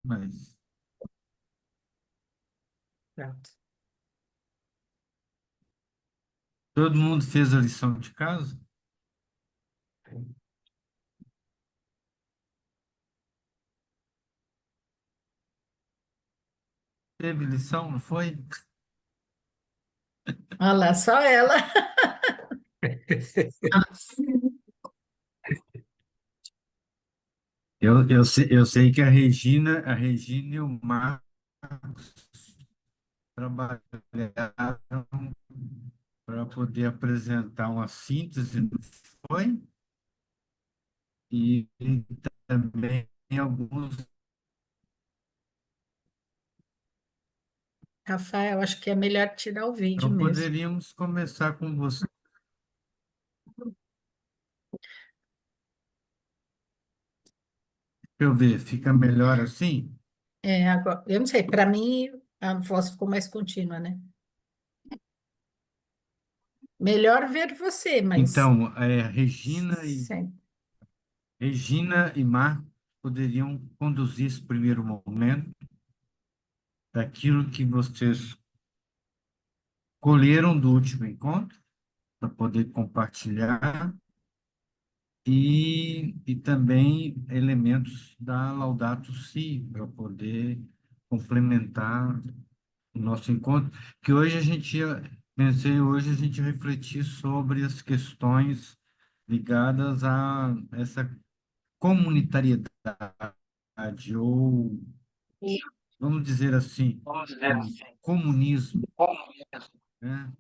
mas Pronto. todo mundo fez a lição de casa? Teve lição, não foi? Olha lá, só ela. Eu sei que a Regina e o Marcos trabalharam para poder apresentar uma síntese, não foi? E também alguns. Rafael, acho que é melhor tirar o vídeo Então mesmo. poderíamos começar com você. Deixa eu ver, fica melhor assim? É, agora, eu não sei, para mim a voz ficou mais contínua, né? Melhor ver você, mas Então, sim. Regina e Marcos poderiam conduzir esse primeiro momento daquilo que vocês colheram do último encontro, para poder compartilhar, e também elementos da Laudato Si, para poder complementar o nosso encontro, que hoje pensei hoje a gente refletir sobre as questões ligadas a essa comunitariedade, ou, vamos dizer assim, um comunismo, né?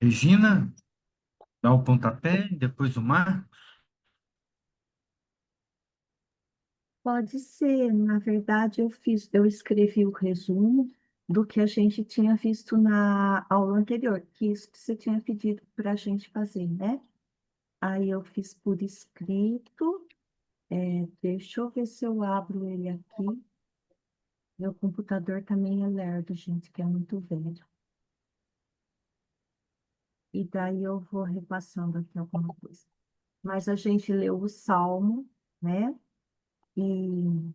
Regina, dá o pontapé, depois o Mar. Pode ser, na verdade eu escrevi o resumo do que a gente tinha visto na aula anterior, que isso que você tinha pedido para a gente fazer, né? Aí eu fiz por escrito, deixa eu ver se eu abro ele aqui. Meu computador também é lerdo, gente, que é muito velho. E daí eu vou repassando aqui alguma coisa. Mas a gente leu o Salmo, né? E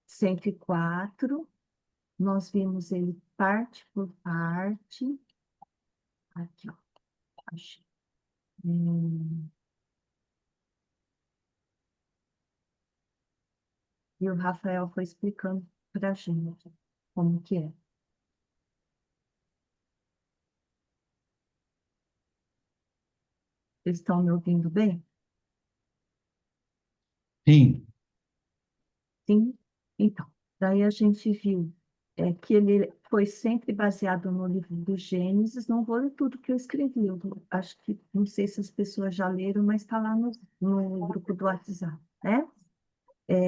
104. Nós vimos ele parte por parte. Aqui, ó. Achei. Hum, E o Rafael foi explicando para a gente como que é. Vocês estão me ouvindo bem? Sim, Sim? Então, daí a gente viu que ele foi sempre baseado no livro do Gênesis. Não vou ler tudo que eu escrevi. Acho que, não sei se as pessoas já leram, mas está lá no grupo do WhatsApp, né?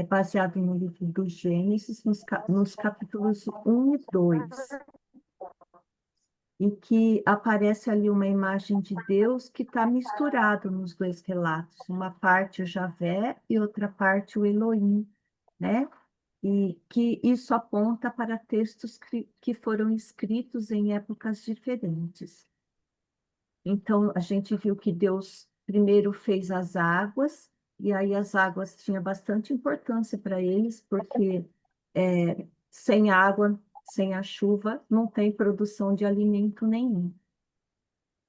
Baseado no livro do Gênesis, nos capítulos 1 e 2, em que aparece ali uma imagem de Deus que está misturado nos dois relatos. Uma parte o Javé e outra parte o Elohim, né? E que isso aponta para textos que foram escritos em épocas diferentes. Então, a gente viu que Deus primeiro fez as águas, e aí as águas tinham bastante importância para eles, porque sem água, sem a chuva, não tem produção de alimento nenhum.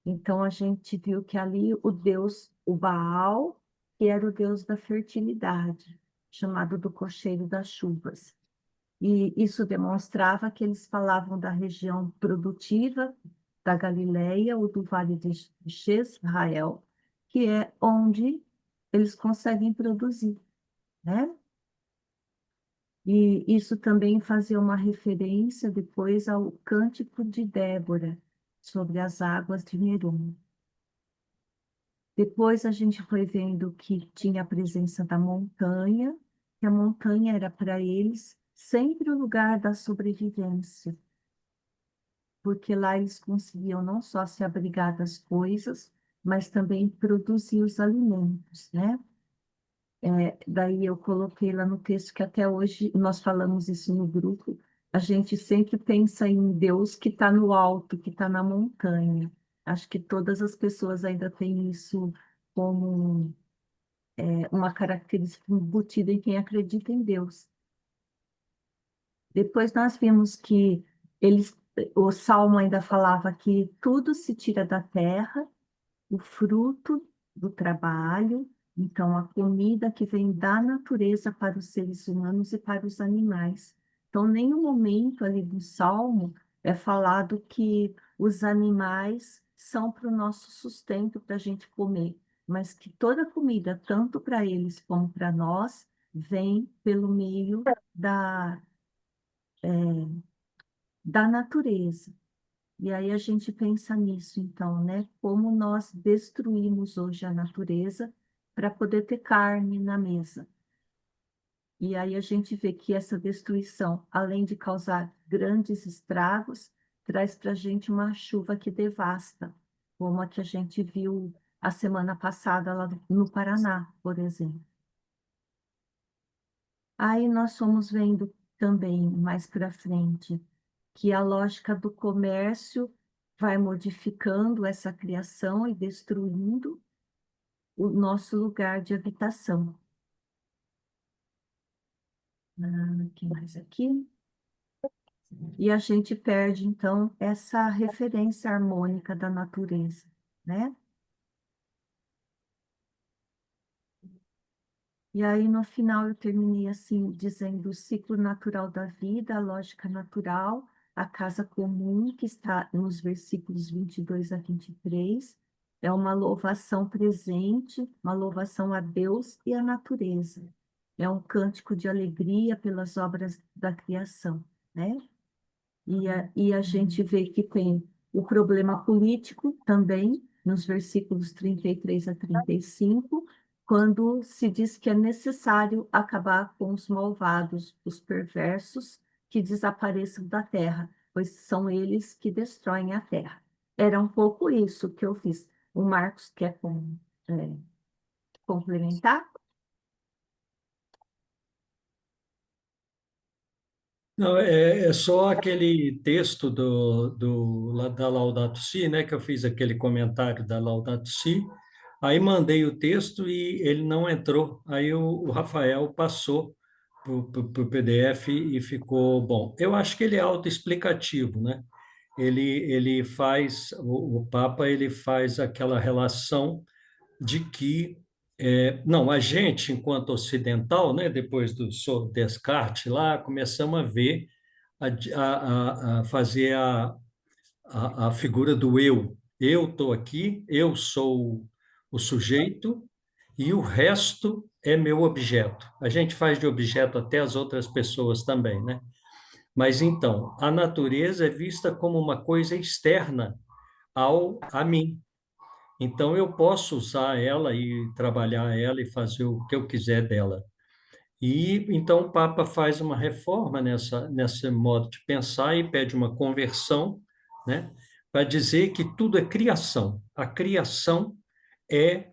Então, a gente viu que ali o Deus, o Baal, que era o Deus da fertilidade, chamado do cocheiro das chuvas. E isso demonstrava que eles falavam da região produtiva da Galileia ou do Vale de Jezreel, que é onde eles conseguem produzir, né? E isso também fazia uma referência depois ao Cântico de Débora, sobre as águas de Merom. Depois a gente foi vendo que tinha a presença da montanha, que a montanha era para eles sempre o lugar da sobrevivência, porque lá eles conseguiam não só se abrigar das coisas, mas também produzir os alimentos, né? Daí eu coloquei lá no texto que até hoje nós falamos isso no grupo. A gente sempre pensa em Deus que está no alto, que está na montanha, Acho que todas as pessoas ainda têm isso como uma característica embutida em quem acredita em Deus. Depois nós vimos que eles, o Salmo ainda falava que tudo se tira da terra, o fruto do trabalho, então a comida que vem da natureza para os seres humanos e para os animais. Então, nenhum momento ali do Salmo é falado que os animais são para o nosso sustento, para a gente comer, mas que toda comida, tanto para eles como para nós, vem pelo meio da natureza. E aí a gente pensa nisso, então, né? Como nós destruímos hoje a natureza para poder ter carne na mesa. E aí a gente vê que essa destruição, além de causar grandes estragos, traz para a gente uma chuva que devasta, como a que a gente viu a semana passada lá no Paraná, por exemplo. Aí nós fomos vendo também mais para frente que a lógica do comércio vai modificando essa criação e destruindo o nosso lugar de habitação. Que mais aqui? E a gente perde, então, essa referência harmônica da natureza, né? E aí, no final, eu terminei assim, dizendo o ciclo natural da vida, a lógica natural, a casa comum, que está nos versículos 22 a 23, é uma louvação presente, uma louvação a Deus e à natureza. É um cântico de alegria pelas obras da criação, né? E a gente vê que tem o problema político também, nos versículos 33 a 35, quando se diz que é necessário acabar com os malvados, os perversos, que desapareçam da terra, pois são eles que destroem a terra. Era um pouco isso que eu fiz. O Marcos quer complementar? Não, é só aquele texto da Laudato Si, né, que eu fiz aquele comentário da Laudato Si, aí mandei o texto e ele não entrou, aí o Rafael passou para o PDF e ficou bom. Eu acho que ele é autoexplicativo, né? Ele faz, o Papa, ele faz aquela relação de que, não, a gente, enquanto ocidental, né, depois do Descartes lá, começamos a ver, a fazer a figura do eu. Eu estou aqui, eu sou o sujeito e o resto é meu objeto. A gente faz de objeto até as outras pessoas também, né? Mas então, a natureza é vista como uma coisa externa a mim. Então, eu posso usar ela e trabalhar ela e fazer o que eu quiser dela. E então o Papa faz uma reforma nesse modo de pensar e pede uma conversão, né, para dizer que tudo é criação. A criação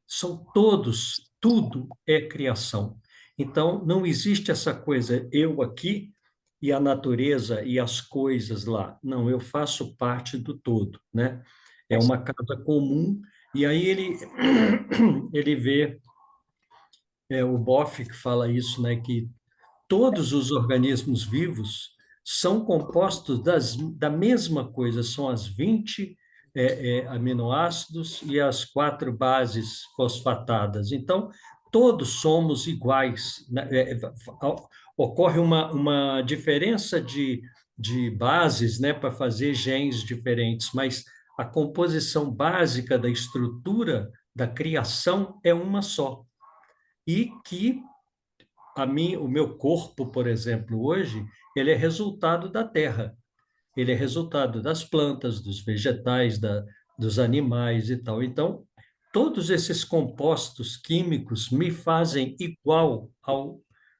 são todos, tudo é criação. Então, não existe essa coisa eu aqui e a natureza e as coisas lá. Não, eu faço parte do todo, né? É uma casa comum e aí ele vê, o Boff que fala isso, né, que todos os organismos vivos são compostos da mesma coisa, são as 20 aminoácidos e as 4 bases fosfatadas. Então, todos somos iguais, né? Ocorre uma diferença de bases, né, para fazer genes diferentes, mas a composição básica da estrutura da criação é uma só. E que o meu corpo, por exemplo, hoje, ele é resultado da terra. Ele é resultado das plantas, dos vegetais, dos animais e tal. Então, todos esses compostos químicos me fazem igual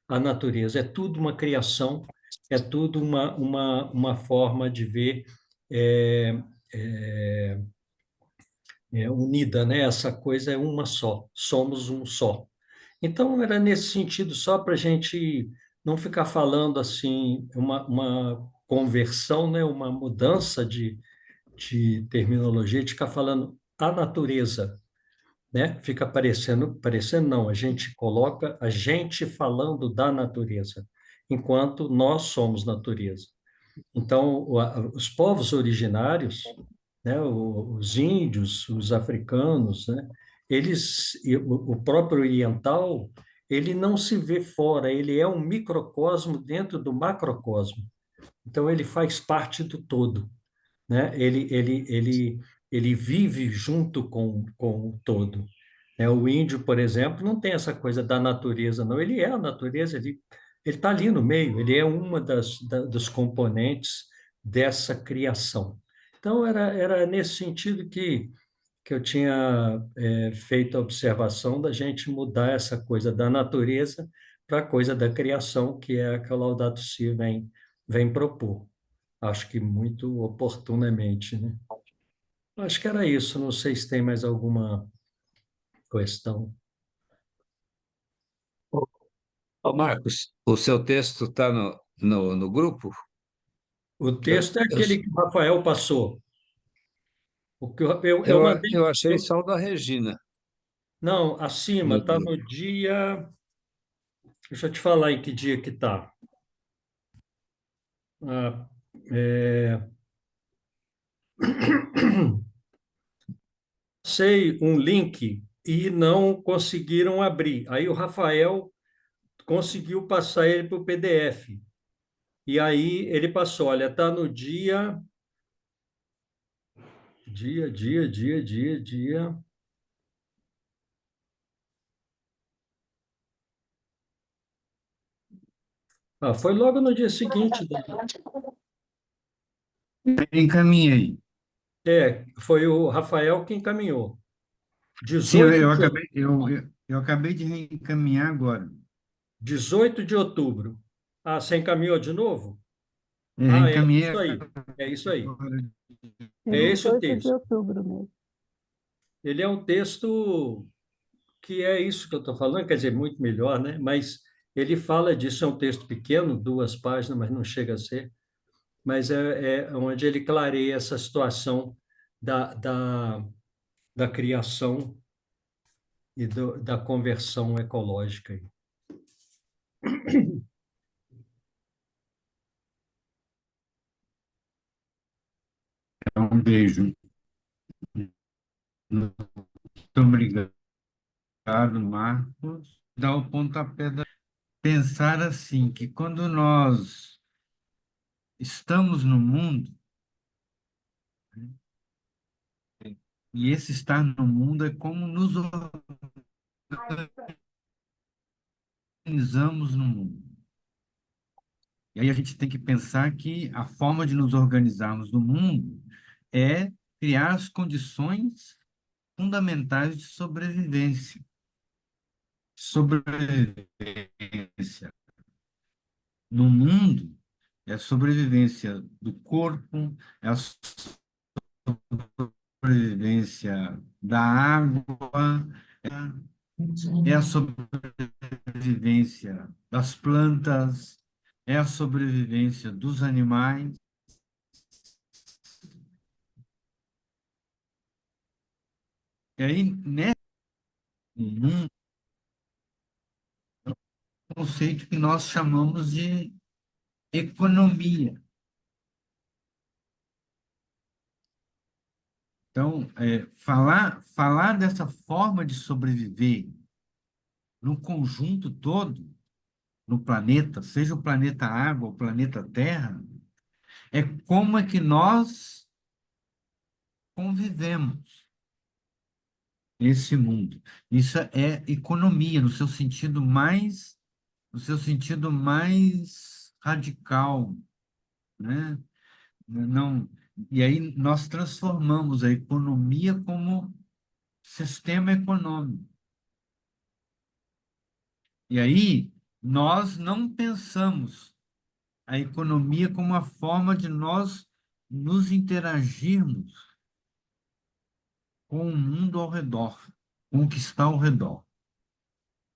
à natureza. É tudo uma criação, é tudo uma forma de ver é, é, unida, né? Essa coisa é uma só, somos um só. Então, era nesse sentido, só para a gente não ficar falando assim, uma conversão, né, uma mudança de terminologia de ficar falando a natureza, né? Fica parecendo não, a gente coloca a gente falando da natureza, enquanto nós somos natureza. Então, os povos originários, né, os índios, os africanos, né, e o próprio oriental, ele não se vê fora, ele é um microcosmo dentro do macrocosmo. Então, ele faz parte do todo, né? Ele vive junto com o todo. Né? O índio, por exemplo, não tem essa coisa da natureza, não. Ele é a natureza, ele está ali no meio, ele é uma dos componentes dessa criação. Então, era nesse sentido que eu tinha feito a observação da gente mudar essa coisa da natureza para a coisa da criação, que é a que a Laudato Si vem propor. Acho que muito oportunamente, né? Acho que era isso. Não sei se tem mais alguma questão. Ô, Marcos, o seu texto está no grupo? O Eu, texto é eu, aquele que o Rafael passou. O que eu eu, mandei. eu achei só o da Regina. Não, acima, No, está no dia. Deixa eu te falar em que dia que está. Ah, é, sei um link e não conseguiram abrir. Aí o Rafael conseguiu passar ele para o PDF. E aí ele passou, olha, está no dia. Ah, foi logo no dia seguinte. Encaminhei. Foi o Rafael que encaminhou. Sim, eu, 18 eu de, acabei, eu acabei de reencaminhar agora. 18 de outubro. Ah, você encaminhou de novo? Eu Ah, é reencaminhei isso aí. É isso aí. agora. É É esse o 18 de texto. outubro mesmo. Ele é um texto que é isso que eu estou falando, quer dizer, muito melhor, né? Mas ele fala disso, é um texto pequeno, 2 páginas, mas não chega a ser. Mas é onde ele clareia essa situação da criação e da conversão ecológica. Um beijo. Muito obrigado, Marcos. Dá o pontapé da... Pensar assim, que quando nós estamos no mundo, e esse estar no mundo é como nos organizamos no mundo. E aí a gente tem que pensar que a forma de nos organizarmos no mundo é criar as condições fundamentais de sobrevivência. Sobrevivência no mundo é a sobrevivência do corpo, é a sobrevivência da água, é a sobrevivência das plantas, é a sobrevivência dos animais. E aí, nesse mundo, conceito que nós chamamos de economia. Então, falar dessa forma de sobreviver no conjunto todo, no planeta, seja o planeta Água, o planeta Terra, é como é que nós convivemos nesse mundo. Isso é economia no seu sentido mais radical, né? Não, e aí nós transformamos a economia como sistema econômico. E aí nós não pensamos a economia como uma forma de nós nos interagirmos com o mundo ao redor, com o que está ao redor,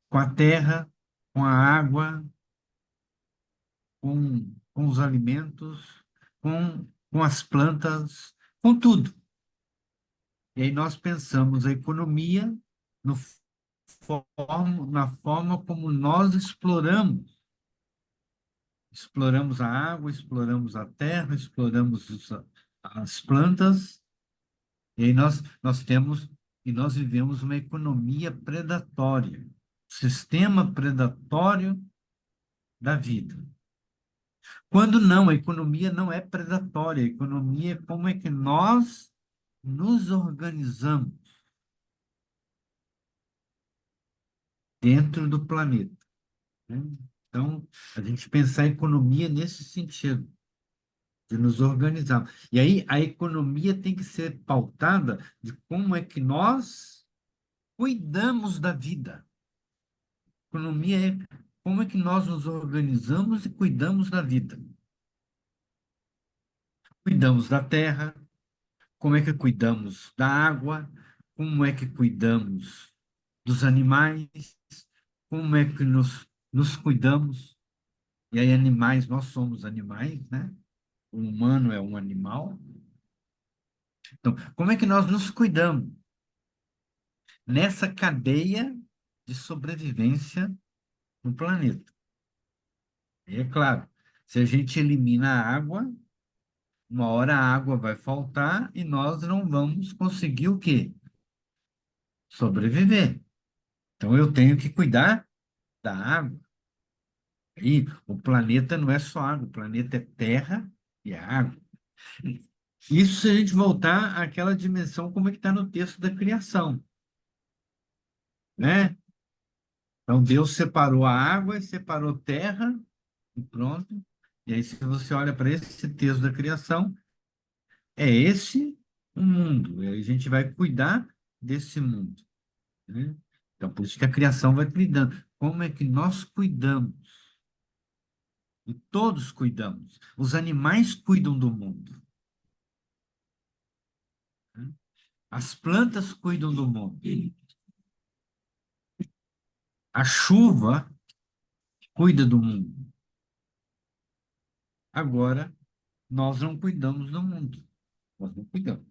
com a terra, com a água, com os alimentos, com as plantas, com tudo. E aí nós pensamos a economia no na forma como nós exploramos. Exploramos a água, exploramos a terra, exploramos as plantas, e aí nós temos, e nós vivemos uma economia predatória, sistema predatório da vida. Quando não, a economia não é predatória, a economia é como é que nós nos organizamos dentro do planeta, né? Então, a gente pensar a economia nesse sentido, de nos organizar. E aí, a economia tem que ser pautada de como é que nós cuidamos da vida. Economia é como é que nós nos organizamos e cuidamos da vida. Cuidamos da terra, como é que cuidamos da água, como é que cuidamos dos animais, como é que nos cuidamos. E aí, animais, nós somos animais, né? O humano é um animal. Então, como é que nós nos cuidamos nessa cadeia de sobrevivência no planeta? E é claro, se a gente elimina a água, uma hora a água vai faltar e nós não vamos conseguir o quê? Sobreviver. Então eu tenho que cuidar da água. E o planeta não é só água, o planeta é terra e é água. Isso se a gente voltar àquela dimensão como é que está no texto da criação, né? Então Deus separou a água e separou terra e pronto. E aí se você olha para esse texto da criação, é esse o mundo. E aí a gente vai cuidar desse mundo, né? Então por isso que a criação vai cuidando. Como é que nós cuidamos? E todos cuidamos. Os animais cuidam do mundo, né? As plantas cuidam do mundo. A chuva cuida do mundo. Agora, nós não cuidamos do mundo. Nós não cuidamos.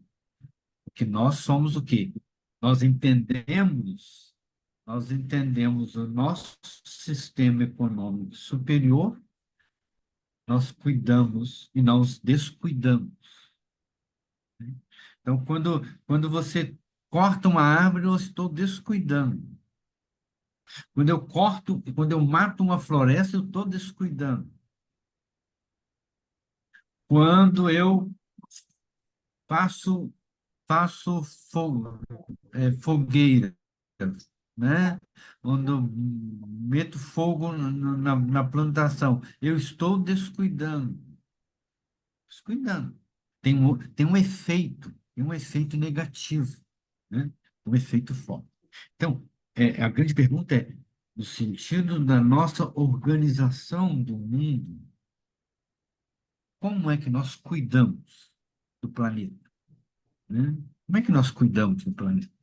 Porque nós somos o quê? Nós entendemos, nós entendemos o nosso sistema econômico superior, nós cuidamos e nós descuidamos, né? Então, quando você corta uma árvore, eu estou descuidando. Quando eu mato uma floresta, eu estou descuidando. Quando eu faço, faço fogueira, né? Quando eu meto fogo na plantação, eu estou descuidando. Descuidando. Tem um efeito negativo, né? Um efeito forte. Então, a grande pergunta é, no sentido da nossa organização do mundo, como é que nós cuidamos do planeta, né? Como é que nós cuidamos do planeta,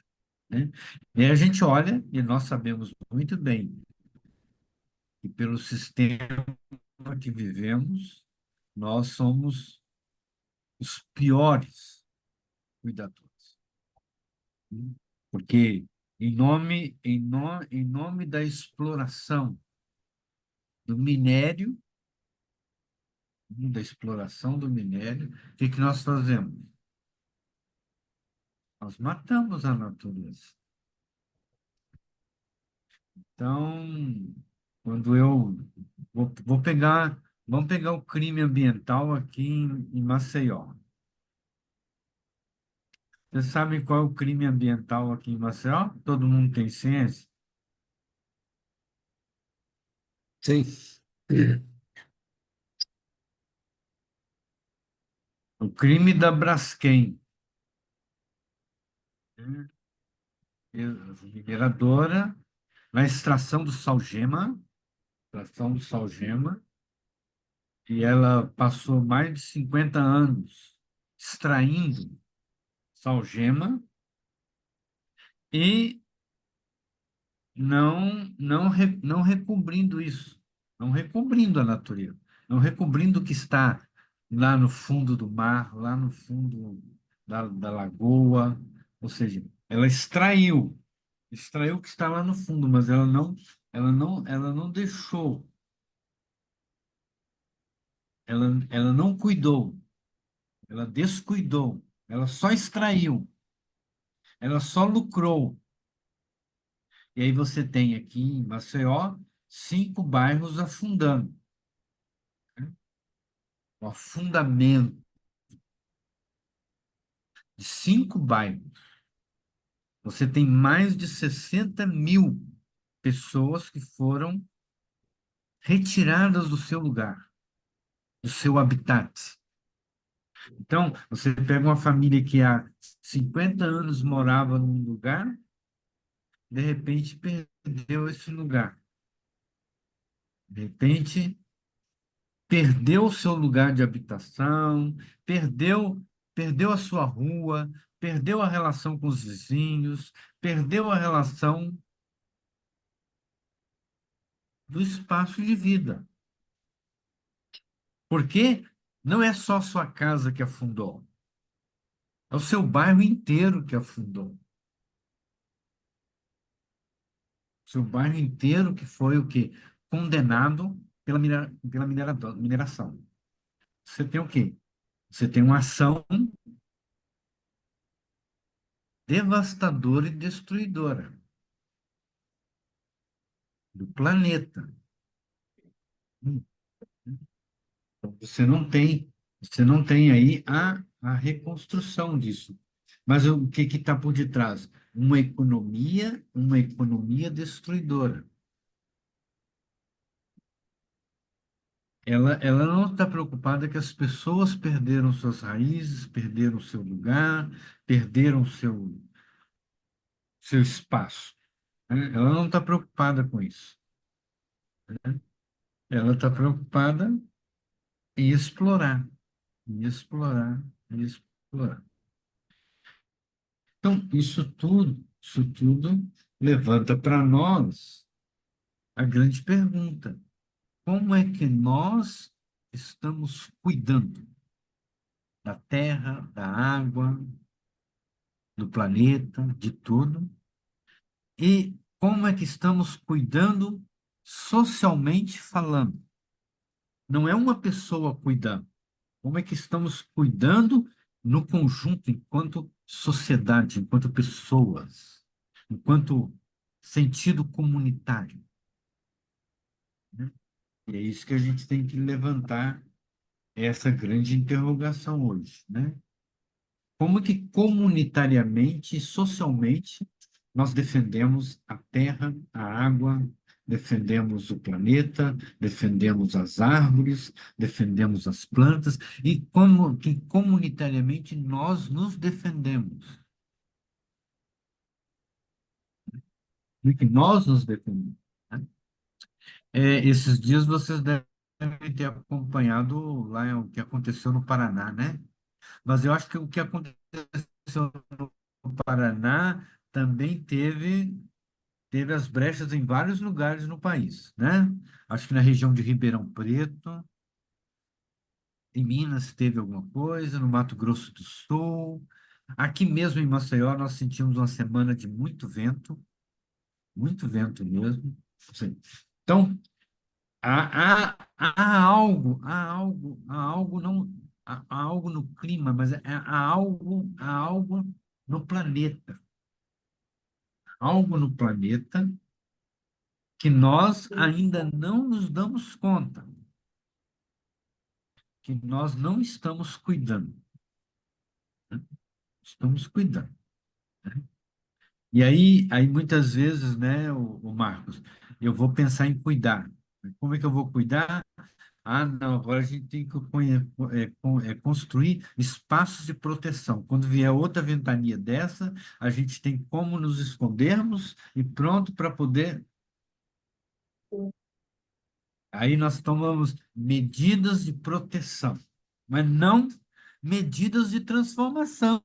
né? E aí a gente olha e nós sabemos muito bem que pelo sistema que vivemos, nós somos os piores cuidadores, né? Porque em nome da exploração do minério, o que que nós fazemos? Nós matamos a natureza. Então, quando eu vamos pegar o crime ambiental aqui em Maceió. Vocês sabem qual é o crime ambiental aqui em Maceió? Todo mundo tem ciência? Sim. O crime da Braskem, né? Mineradora, na extração do salgema, e ela passou mais de 50 anos extraindo salgema e não recobrindo isso, não recobrindo a natureza, não recobrindo o que está lá no fundo do mar, lá no fundo da lagoa, ou seja, ela extraiu o que está lá no fundo, mas ela não deixou, ela não cuidou, ela descuidou, ela só extraiu, ela só lucrou. E aí você tem aqui em Maceió 5 bairros afundando, né? O afundamento de 5 bairros. Você tem mais de 60 mil pessoas que foram retiradas do seu lugar, do seu habitat. Então, você pega uma família que há 50 anos morava num lugar, de repente perdeu esse lugar. De repente, perdeu o seu lugar de habitação, perdeu a sua rua, perdeu a relação com os vizinhos, perdeu a relação do espaço de vida. Porque não é só a sua casa que afundou, é o seu bairro inteiro que afundou. O seu bairro inteiro que foi o quê? Condenado pela mineração. Você tem o quê? Você tem uma ação devastadora e destruidora do planeta. Então, você não tem aí a reconstrução disso. Mas o que está por detrás? Uma economia destruidora. Ela não está preocupada que as pessoas perderam suas raízes, perderam seu lugar, perderam seu espaço, né? Ela não está preocupada com isso. Ela está preocupada em explorar, em explorar, em explorar. Então, isso tudo levanta para nós a grande pergunta: como é que nós estamos cuidando da terra, da água, do planeta, de tudo? E como é que estamos cuidando socialmente falando? Não é uma pessoa cuidando. Como é que estamos cuidando no conjunto, enquanto sociedade, enquanto pessoas, enquanto sentido comunitário, né? E é isso que a gente tem que levantar essa grande interrogação hoje, né? Como que comunitariamente e socialmente nós defendemos a terra, a água, defendemos o planeta, defendemos as árvores, defendemos as plantas, e como que comunitariamente nós nos defendemos, e que nós nos defendemos, né? Esses dias vocês devem ter acompanhado lá o que aconteceu no Paraná, né? Mas eu acho que o que aconteceu no Paraná também teve as brechas em vários lugares no país, né? Acho que na região de Ribeirão Preto, em Minas teve alguma coisa, no Mato Grosso do Sul. Aqui mesmo em Maceió, nós sentimos uma semana de muito vento mesmo. Sim. Então, há algo não, há algo no clima, mas há algo no planeta, algo no planeta que nós ainda não nos damos conta, que nós não estamos cuidando, né? Estamos cuidando, né? E aí muitas vezes, né, o Marcos, eu vou pensar em cuidar. Como é que eu vou cuidar? Ah, não, agora a gente tem que construir espaços de proteção. Quando vier outra ventania dessa, a gente tem como nos escondermos e pronto para poder. Aí nós tomamos medidas de proteção, mas não medidas de transformação.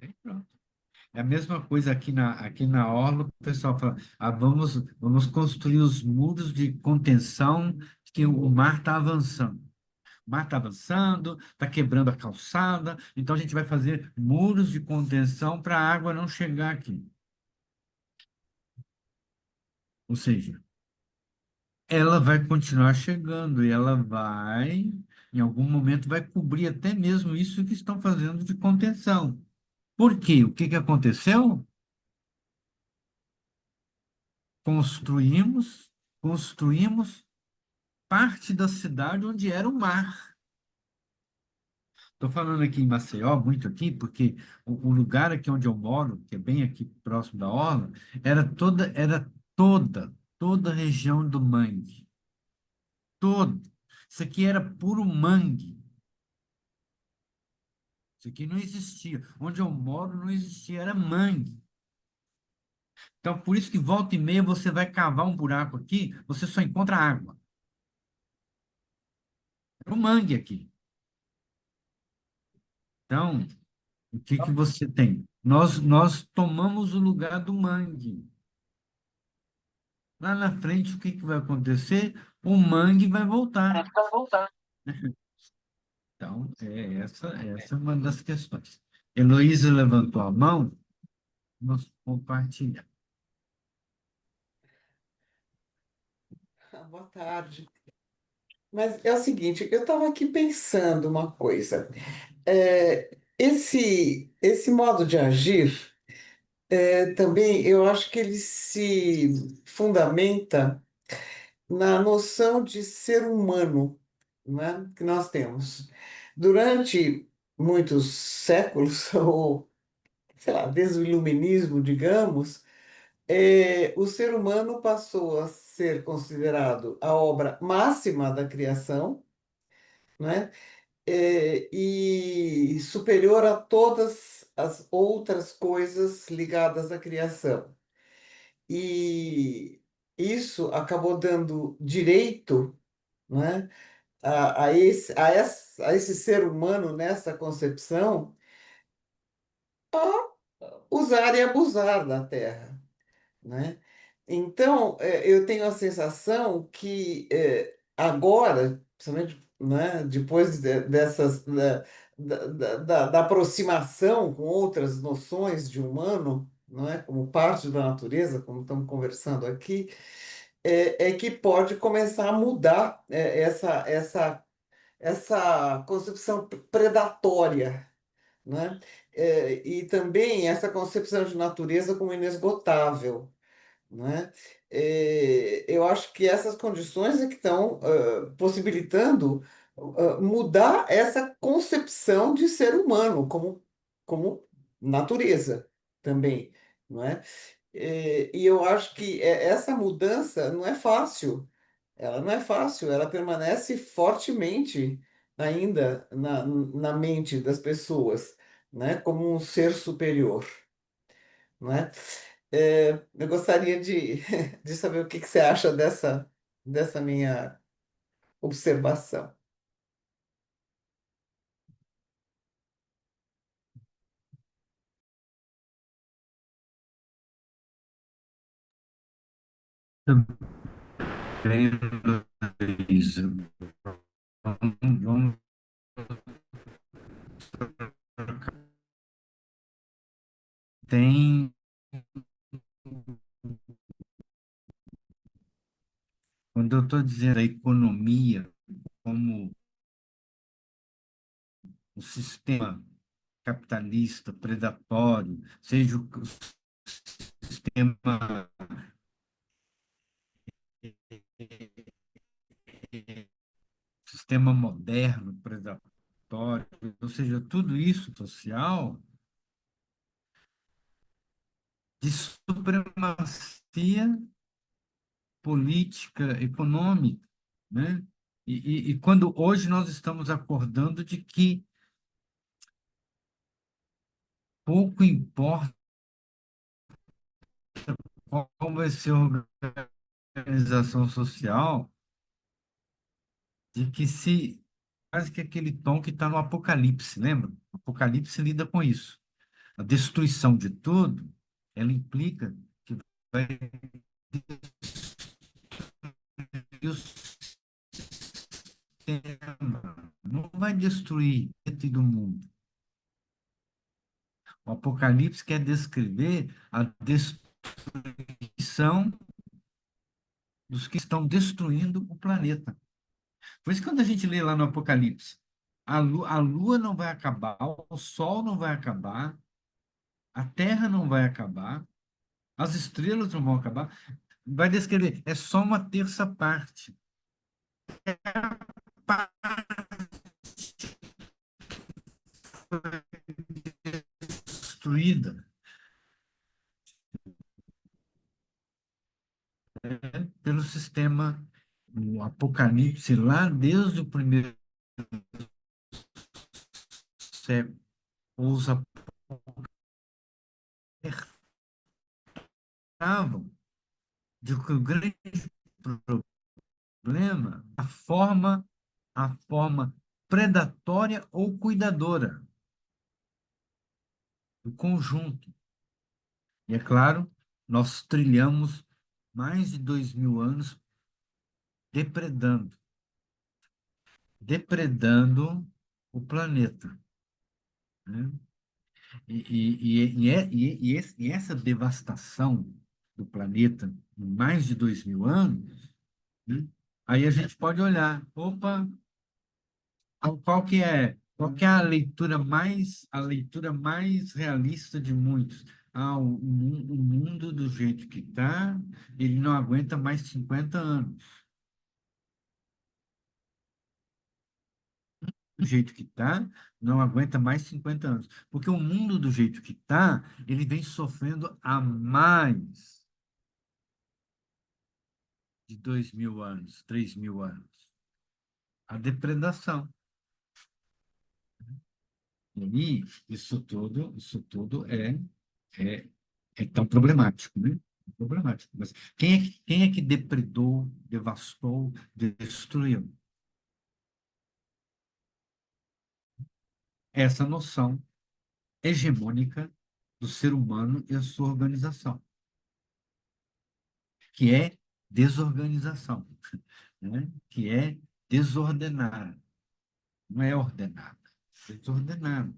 Aí pronto. É a mesma coisa aqui na Orla, o pessoal fala, vamos construir os muros de contenção que o mar está avançando. mar está avançando, está quebrando a calçada, então a gente vai fazer muros de contenção para a água não chegar aqui. Ou seja, ela vai continuar chegando e ela vai, em algum momento, vai cobrir até mesmo isso que estão fazendo de contenção. Por quê? O que que aconteceu? Construímos parte da cidade onde era o mar. Estou falando aqui em Maceió, muito aqui, porque o lugar aqui onde eu moro, que é bem aqui próximo da orla, toda a região do mangue. Todo. Isso aqui era puro mangue. Isso aqui não existia. Onde eu moro não existia, era mangue. Então, por isso que volta e meia você vai cavar um buraco aqui, você só encontra água. Era um mangue aqui. Então, o que que você tem? Nós tomamos o lugar do mangue. Lá na frente, o que que vai acontecer? O mangue vai voltar. Então, essa é uma das questões. Heloísa levantou a mão, vamos compartilhar. Boa tarde. Mas é o seguinte, eu estava aqui pensando uma coisa. Esse modo de agir, também eu acho que ele se fundamenta na noção de ser humano, né, que nós temos. Durante muitos séculos, ou sei lá, desde o iluminismo, digamos, o ser humano passou a ser considerado a obra máxima da criação, né? E superior a todas as outras coisas ligadas à criação. E isso acabou dando direito, né, a esse ser humano, nessa concepção, usar e abusar da terra, né? Então, eu tenho a sensação que agora, principalmente, né, depois dessas da aproximação com outras noções de humano, não é, como parte da natureza, como estamos conversando aqui, é que pode começar a mudar essa concepção predatória, né? E também essa concepção de natureza como inesgotável, né? Eu acho que essas condições é que estão possibilitando mudar essa concepção de ser humano como natureza também, não é? E eu acho que essa mudança não é fácil. Ela não é fácil, ela permanece fortemente ainda na mente das pessoas, né? Como um ser superior, não é? Eu gostaria de saber o que que você acha dessa minha observação. Também, Heloísa, vamos tem, quando eu estou dizendo a economia como o sistema capitalista, predatório, seja o sistema sistema moderno, predatório, ou seja, tudo isso social de supremacia política, econômica, né? E quando hoje nós estamos acordando de que pouco importa qual vai ser a organização social, de que se quase que aquele tom que está no Apocalipse, lembra? O Apocalipse lida com isso. A destruição de tudo, ela implica que vai destruir o não vai destruir dentro do mundo. O Apocalipse quer descrever a destruição dos que estão destruindo o planeta. Por isso, quando a gente lê lá no Apocalipse, a lua não vai acabar, o sol não vai acabar, a terra não vai acabar, as estrelas não vão acabar, vai descrever, é só uma terça parte. Destruída, né, pelo sistema, o Apocalipse, lá desde o primeiro século, os apontavam de que o grande problema, a forma predatória ou cuidadora do conjunto. E é claro, nós trilhamos mais de 2000 anos depredando, depredando o planeta, né? E essa devastação do planeta em mais de 2000 anos, né? Aí a gente pode olhar, opa, qual que é a leitura mais realista de muitos? O mundo do jeito que está, ele não aguenta mais 50 anos. Do jeito que está, não aguenta mais 50 anos. Porque o mundo do jeito que está, ele vem sofrendo há mais de 2000 anos, 3000 anos. A depredação. E aí, isso tudo é, é tão problemático, né? Problemático. Mas quem é que depredou, devastou, destruiu? Essa noção hegemônica do ser humano e a sua organização, que é desorganização, né? Que é desordenada, não é ordenada, é desordenada.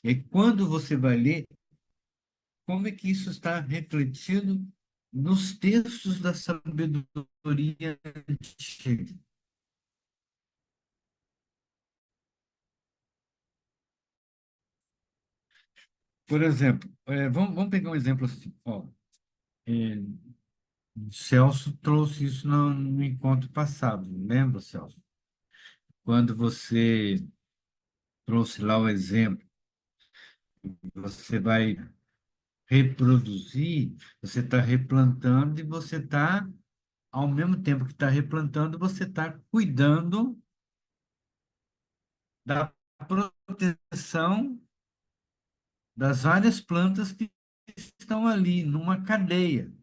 E aí, quando você vai ler, como é que isso está refletido nos textos da sabedoria antiga? Por exemplo, vamos pegar um exemplo assim. Ó, é, o Celso trouxe isso no encontro passado, lembra, Celso? Quando você trouxe lá o exemplo, você vai reproduzir, você está replantando e você está, ao mesmo tempo que está replantando, você está cuidando da proteção das várias plantas que estão ali numa cadeia,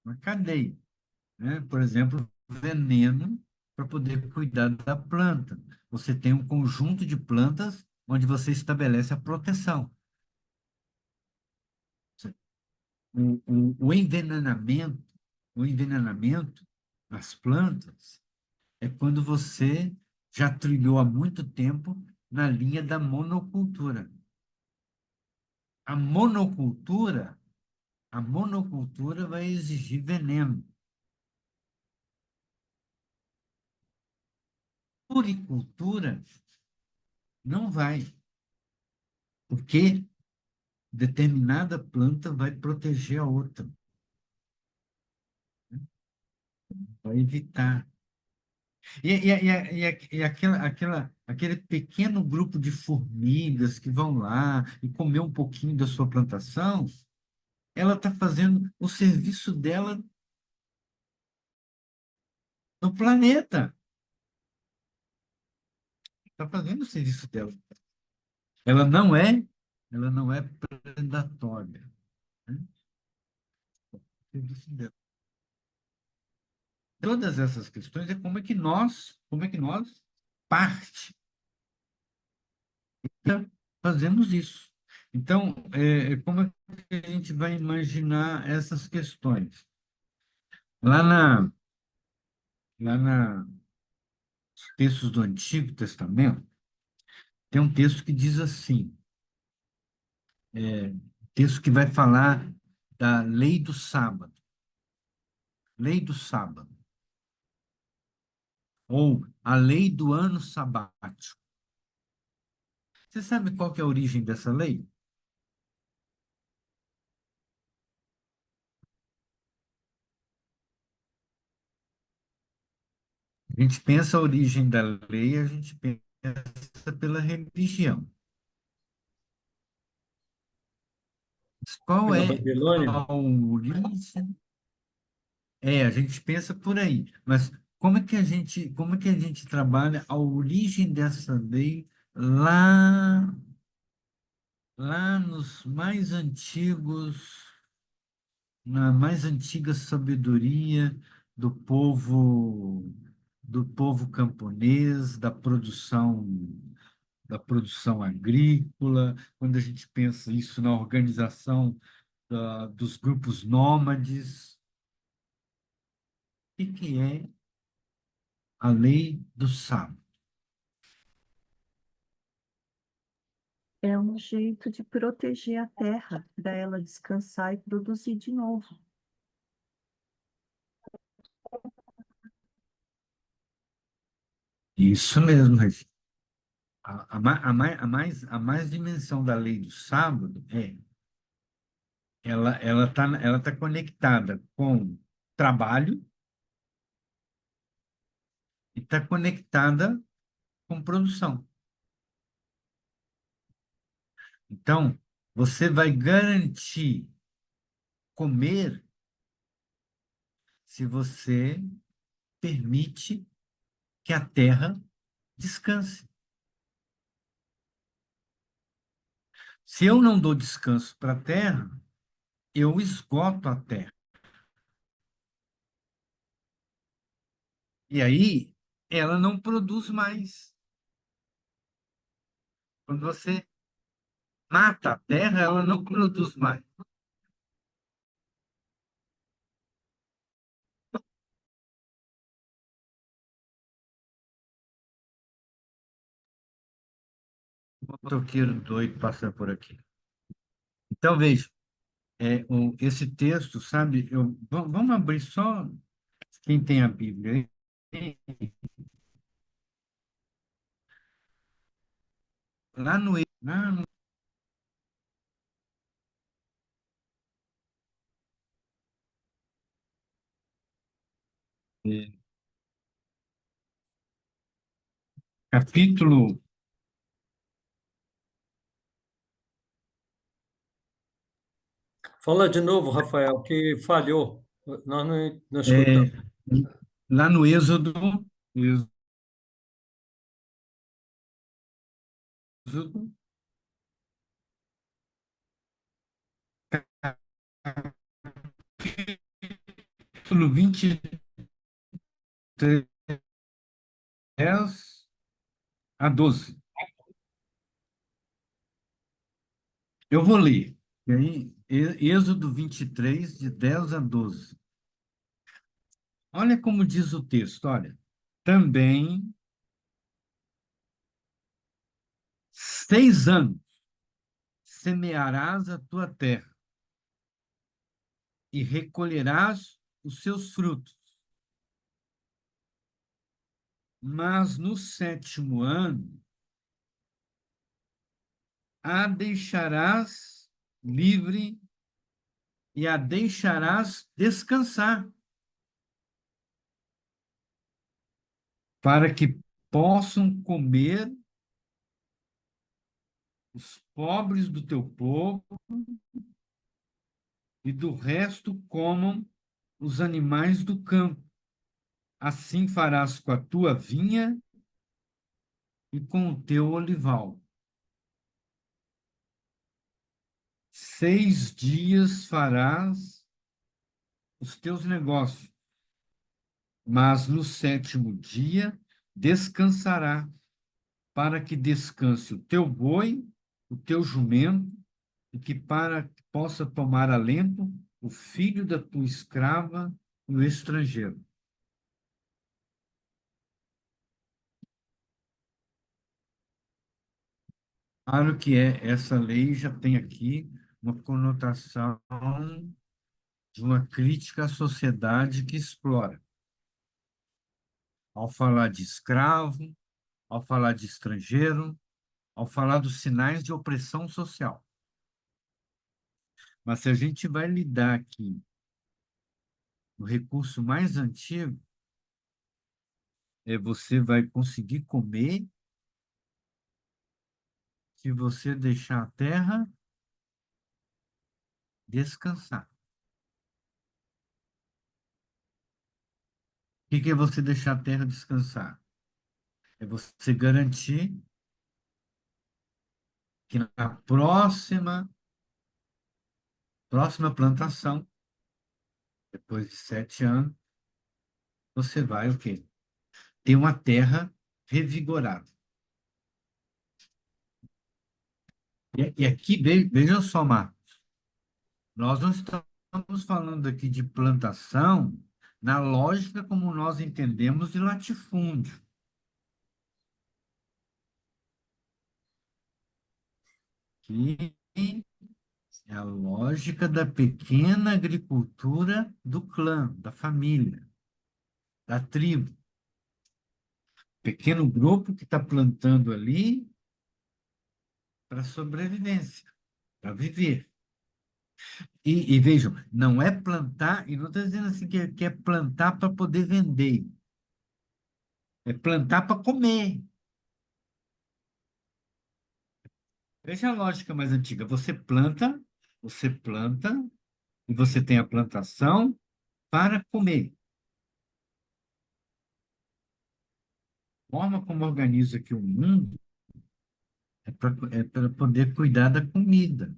uma cadeia, né? Por exemplo, veneno para poder cuidar da planta. Você tem um conjunto de plantas onde você estabelece a proteção. O envenenamento, o envenenamento das plantas é quando você já trilhou há muito tempo na linha da monocultura. A monocultura, a monocultura vai exigir veneno. Puricultura não vai, porque determinada planta vai proteger a outra, né? Vai evitar. E aquele pequeno grupo de formigas que vão lá e comer um pouquinho da sua plantação, ela está fazendo o serviço dela no planeta. Está fazendo o serviço dela. Ela não é, ela não é predatória, né? O serviço dela. Todas essas questões é como é que nós, parte, fazemos isso. Então, como é que a gente vai imaginar essas questões? Lá na, lá na os textos do Antigo Testamento, tem um texto que diz assim, texto que vai falar da lei do sábado, lei do sábado, ou a lei do ano sabático. Você sabe qual que é a origem dessa lei? A gente pensa a origem da lei, a gente pensa pela religião. Mas qual Pela é Babilônia? a origem? A gente pensa por aí, mas como é que a gente trabalha a origem dessa lei lá nos mais antigos, na mais antiga sabedoria do povo camponês, da produção agrícola, quando a gente pensa isso na organização dos grupos nômades, o que é a lei do sábado? É um jeito de proteger a terra, para ela descansar e produzir de novo. Isso mesmo, Regina. A mais dimensão da lei do sábado ela tá conectada com trabalho e está conectada com produção. Então, você vai garantir comer se você permite que a terra descanse. Se eu não dou descanso para a terra, eu esgoto a terra. E aí, ela não produz mais. Quando você mata a terra, ela não produz mais. O motoqueiro doido passa por aqui. Então, veja, esse texto, sabe, vamos abrir só quem tem a Bíblia aí. Lá no capítulo, Fala de novo, Rafael, que falhou. Nós não escutamos. é, lá no Êxodo, capítulo 23 a 12. Eu vou ler. E aí, Êxodo 23, de 10 a 12. Olha como diz o texto, olha. Também 6 anos semearás a tua terra e recolherás os seus frutos. Mas no 7º ano a deixarás livre e a deixarás descansar, para que possam comer os pobres do teu povo e do resto comam os animais do campo. Assim farás com a tua vinha e com o teu olival. 6 dias farás os teus negócios, mas no 7º dia descansará, para que descanse o teu boi, o teu jumento, e que para que possa tomar alento o filho da tua escrava e o estrangeiro. Claro que essa lei já tem aqui uma conotação de uma crítica à sociedade que explora. Ao falar de escravo, ao falar de estrangeiro, ao falar dos sinais de opressão social. Mas se a gente vai lidar aqui no recurso mais antigo, você vai conseguir comer se você deixar a terra descansar. O que é você deixar a terra descansar? É você garantir que na próxima plantação, depois de 7 anos, você vai o quê? Ter uma terra revigorada. E aqui, veja só, Marcos, nós não estamos falando aqui de plantação na lógica como nós entendemos de latifúndio. Que é a lógica da pequena agricultura do clã, da família, da tribo. Pequeno grupo que está plantando ali para sobrevivência, para viver. E vejam, não é plantar, e não estou dizendo assim que é plantar para poder vender, é plantar para comer. Veja a lógica mais antiga. Você planta, e você tem a plantação para comer. A forma como organiza aqui o mundo é para poder cuidar da comida.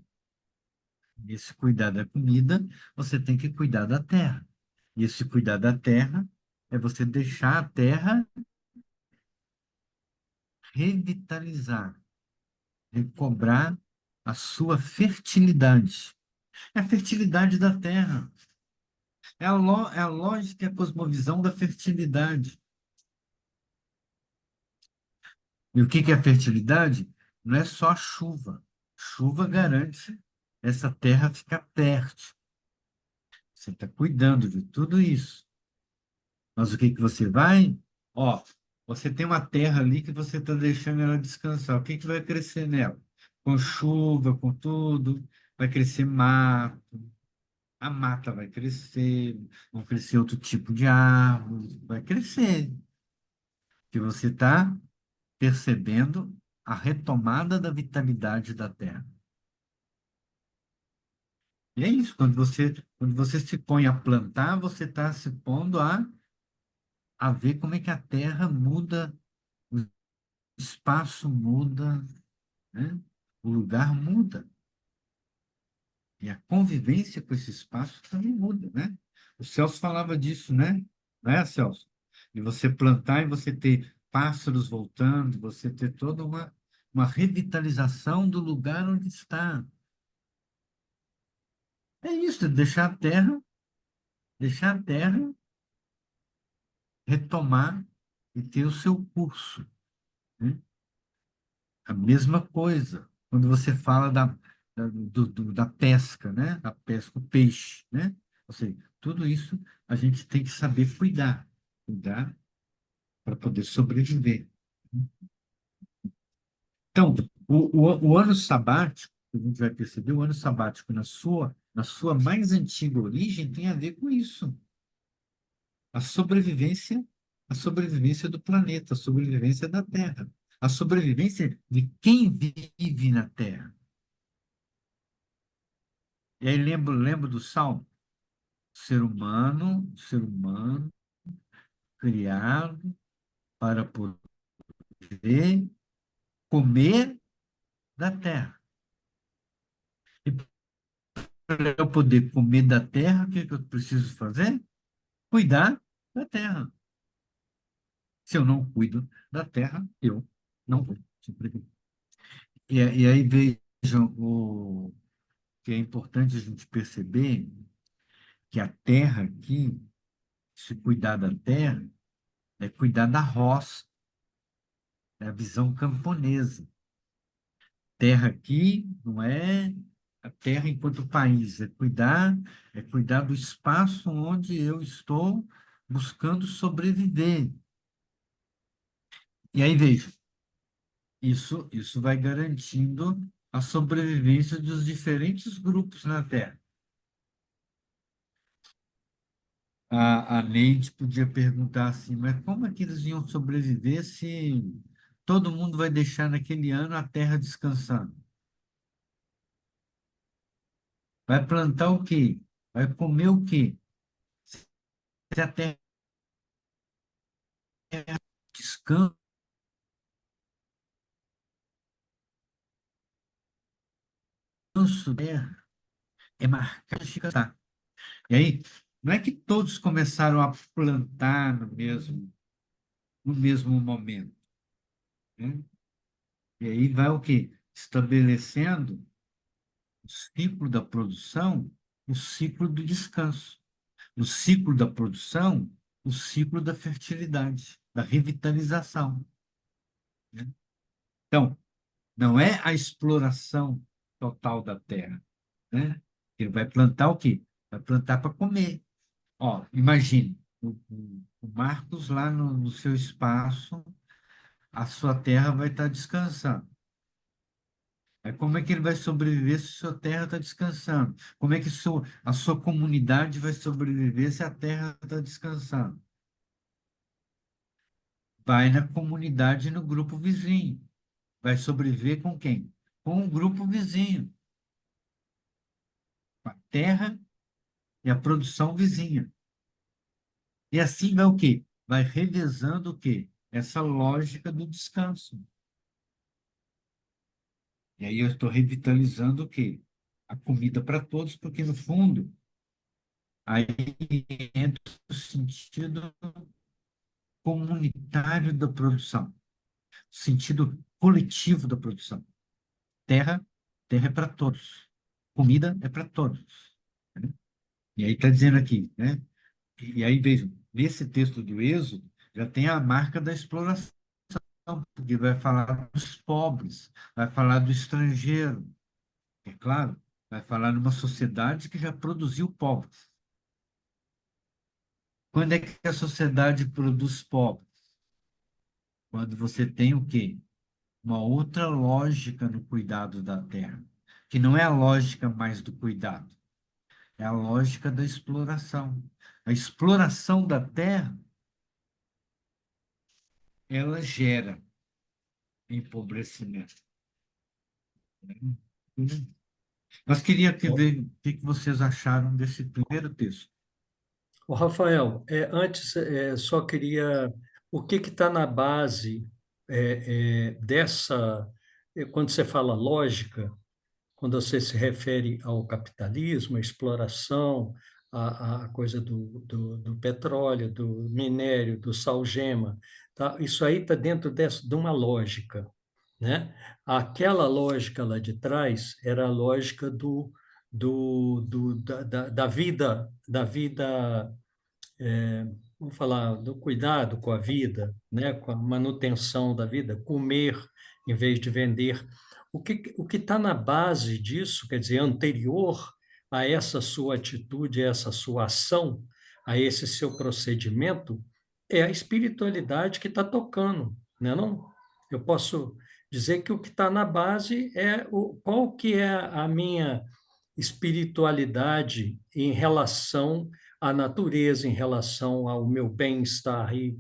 E esse cuidar da comida, você tem que cuidar da terra. E esse cuidar da terra é você deixar a terra revitalizar, recobrar a sua fertilidade. É a fertilidade da terra. É a lógica e a cosmovisão da fertilidade. E o que é a fertilidade? Não é só a chuva. Chuva garante essa terra ficar fértil. Você está cuidando de tudo isso. Mas o que você vai? Ó, você tem uma terra ali que você está deixando ela descansar. O que vai crescer nela? Com chuva, com tudo, vai crescer mato. A mata vai crescer, vão crescer outro tipo de árvore, vai crescer. Que você está percebendo a retomada da vitalidade da terra. E é isso, quando você se põe a plantar, você está se pondo a ver como é que a terra muda, o espaço muda, né? O lugar muda. E a convivência com esse espaço também muda, né? O Celso falava disso, né? Não é, Celso? E você plantar e você ter pássaros voltando, você ter toda uma revitalização do lugar onde está. É isso, deixar a terra retomar e ter o seu curso, né? A mesma coisa quando você fala da pesca, né? Da pesca, o peixe, né? Ou seja, tudo isso a gente tem que saber cuidar para poder sobreviver. Então, o ano sabático, a gente vai perceber, o ano sabático na sua mais antiga origem tem a ver com isso. A sobrevivência, a sobrevivência do planeta, a sobrevivência da Terra, a sobrevivência de quem vive na Terra. E aí lembro do Salmo, ser humano criado para poder comer da terra. E para eu poder comer da terra, o que que eu preciso fazer? Cuidar da terra. Se eu não cuido da terra, eu não vou sobreviver. E aí vejam o que é importante a gente perceber que a terra aqui, se cuidar da terra, é cuidar da roça, é a visão camponesa. terra aqui não é a terra enquanto país, é cuidar do espaço onde eu estou buscando sobreviver. E aí veja, isso vai garantindo a sobrevivência dos diferentes grupos na Terra. A Neide podia perguntar assim, mas como é que eles iam sobreviver se todo mundo vai deixar naquele ano a terra descansando? Vai plantar o quê? Vai comer o quê? Se a terra descansa, terra é marcada de descansar. E aí, não é que todos começaram a plantar no mesmo momento, né? E aí vai o quê? Estabelecendo o ciclo da produção, o ciclo do descanso. No ciclo da produção, o ciclo da fertilidade, da revitalização, né? Então, não é a exploração total da terra, né? Ele vai plantar o quê? Vai plantar para comer. Ó, imagine, o Marcos lá no seu espaço, a sua terra vai estar descansando. Aí como é que ele vai sobreviver se sua terra está descansando? Como é que a sua comunidade vai sobreviver se a terra está descansando? Vai na comunidade, no grupo vizinho. Vai sobreviver com quem? Com o grupo vizinho, com a terra e a produção vizinha. E assim vai o quê? Vai revezando o quê? Essa lógica do descanso. E aí eu estou revitalizando o quê? A comida para todos, porque no fundo, aí entra o sentido comunitário da produção, sentido coletivo da produção. Terra, terra é para todos. Comida é para todos, né? E aí está dizendo aqui, né? E aí, vejam, nesse texto do Êxodo, já tem a marca da exploração, porque vai falar dos pobres, vai falar do estrangeiro, é claro, vai falar numa sociedade que já produziu pobres. Quando é que a sociedade produz pobres? Quando você tem o quê? Uma outra lógica no cuidado da terra, que não é a lógica mais do cuidado, é a lógica da exploração. A exploração da terra, ela gera empobrecimento, né? Mas queria ver o que vocês acharam desse primeiro texto. Ô, Rafael, antes só queria. O que está na base dessa. Quando você fala lógica, quando você se refere ao capitalismo, à exploração, à coisa do petróleo, do minério, do sal-gema, tá? Isso aí está dentro de uma lógica, né? Aquela lógica lá de trás era a lógica da vida, vamos falar, do cuidado com a vida, né? Com a manutenção da vida, comer em vez de vender. O que está na base disso, quer dizer, anterior a essa sua atitude, a essa sua ação, a esse seu procedimento, é a espiritualidade que está tocando, né, não? Eu posso dizer que o que está na base é qual que é a minha espiritualidade em relação à natureza, em relação ao meu bem-estar e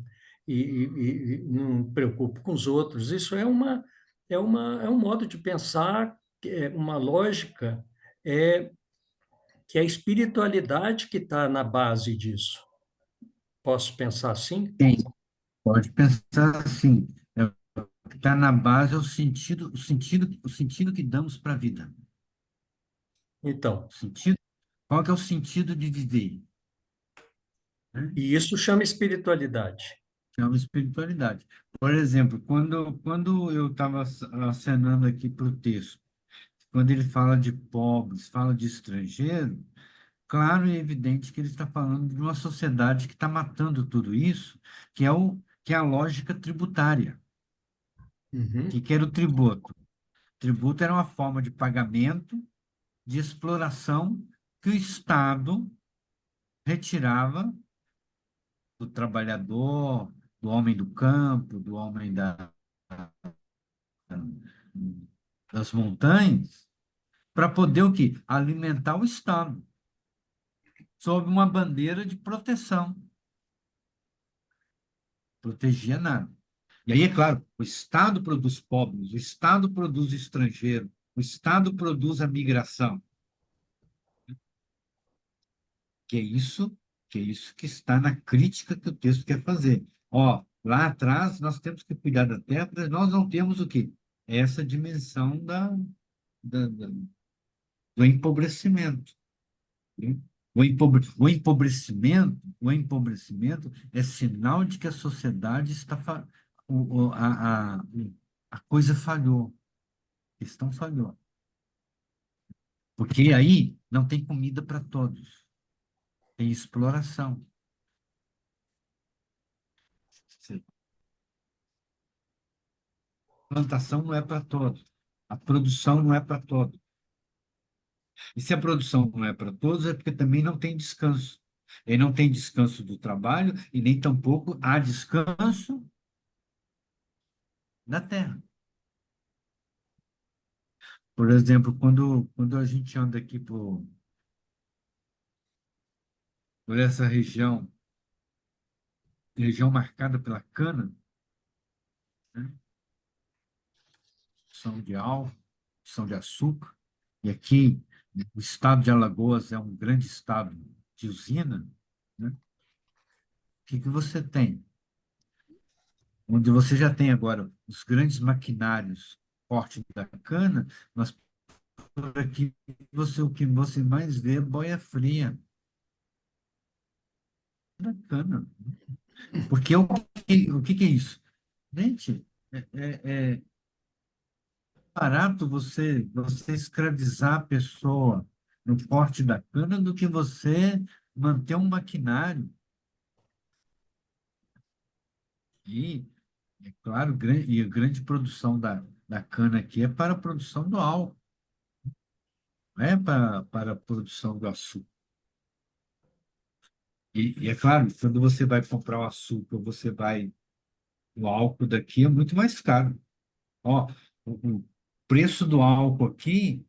não me preocupo com os outros. Isso é um modo de pensar, uma lógica, é, que é a espiritualidade que está na base disso. Posso pensar assim? Sim, pode pensar assim. O que está na base é o sentido que damos para a vida. Então, O sentido, qual que é o sentido de viver, né? e isso chama espiritualidade. É uma espiritualidade. Por exemplo, quando eu estava acenando aqui para o texto, quando ele fala de pobres, fala de estrangeiro, claro e evidente que ele está falando de uma sociedade que está matando tudo isso, que é a lógica tributária. Uhum. Que era o tributo? Tributo era uma forma de pagamento de exploração que o Estado retirava do trabalhador, do homem do campo, do homem das montanhas, para poder o quê? Alimentar o Estado, sob uma bandeira de proteção. Protegia nada. E aí, é claro, o Estado produz pobres, o Estado produz estrangeiro, o Estado produz a migração. Que é isso que está na crítica que o texto quer fazer. Ó, lá atrás nós temos que cuidar da terra, porque nós não temos o quê? Essa dimensão do empobrecimento. Né? O empobrecimento é sinal de que a sociedade está a coisa falhou, a questão falhou. Porque aí não tem comida para todos, tem exploração. A plantação não é para todos, a produção não é para todos. E se a produção não é para todos, é porque também não tem descanso. E não tem descanso do trabalho e nem tampouco há descanso da terra. Por exemplo, quando a gente anda aqui por essa região marcada pela cana, né? Produção de álcool, produção de açúcar, e aqui o estado de Alagoas é um grande estado de usina, né? O que você tem? Onde você já tem agora os grandes maquinários, corte da cana, mas por aqui o que você mais vê é boia fria da cana. Porque o que é isso? Gente, é barato você escravizar a pessoa no corte da cana do que você manter um maquinário. E, é claro, e a grande produção da cana aqui é para a produção do álcool, não é para a produção do açúcar. E é claro, quando você vai comprar o açúcar, o álcool daqui é muito mais caro. Ó, o preço do álcool aqui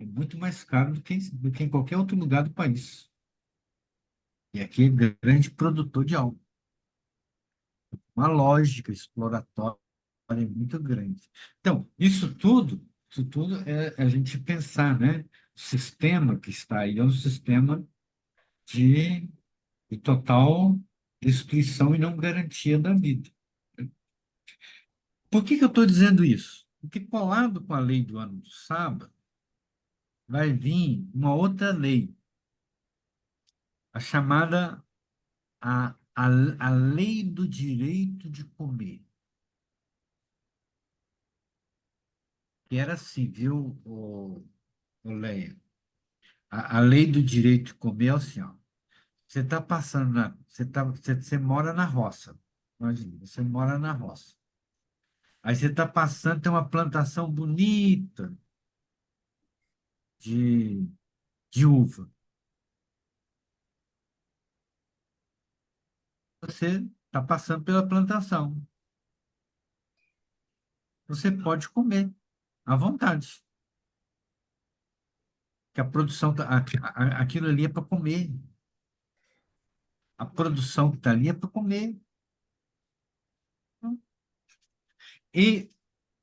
é muito mais caro do que em qualquer outro lugar do país. E aqui é grande produtor de álcool. Uma lógica exploratória muito grande. Então, isso tudo é a gente pensar, né? O sistema que está aí é um sistema de, de total destruição e não garantia da vida. Por que eu estou dizendo isso? Porque colado com a lei do ano do sábado, vai vir uma outra lei, a chamada a lei do direito de comer. Que era assim, viu, o Leia? A lei do direito de comer é assim, ó. Você está passando você mora na roça. Imagina, você mora na roça. Aí você está passando, tem uma plantação bonita de, de uva. Você está passando pela plantação. Você pode comer à vontade. Que a produção, aquilo ali é para comer. A produção que está ali é para comer. E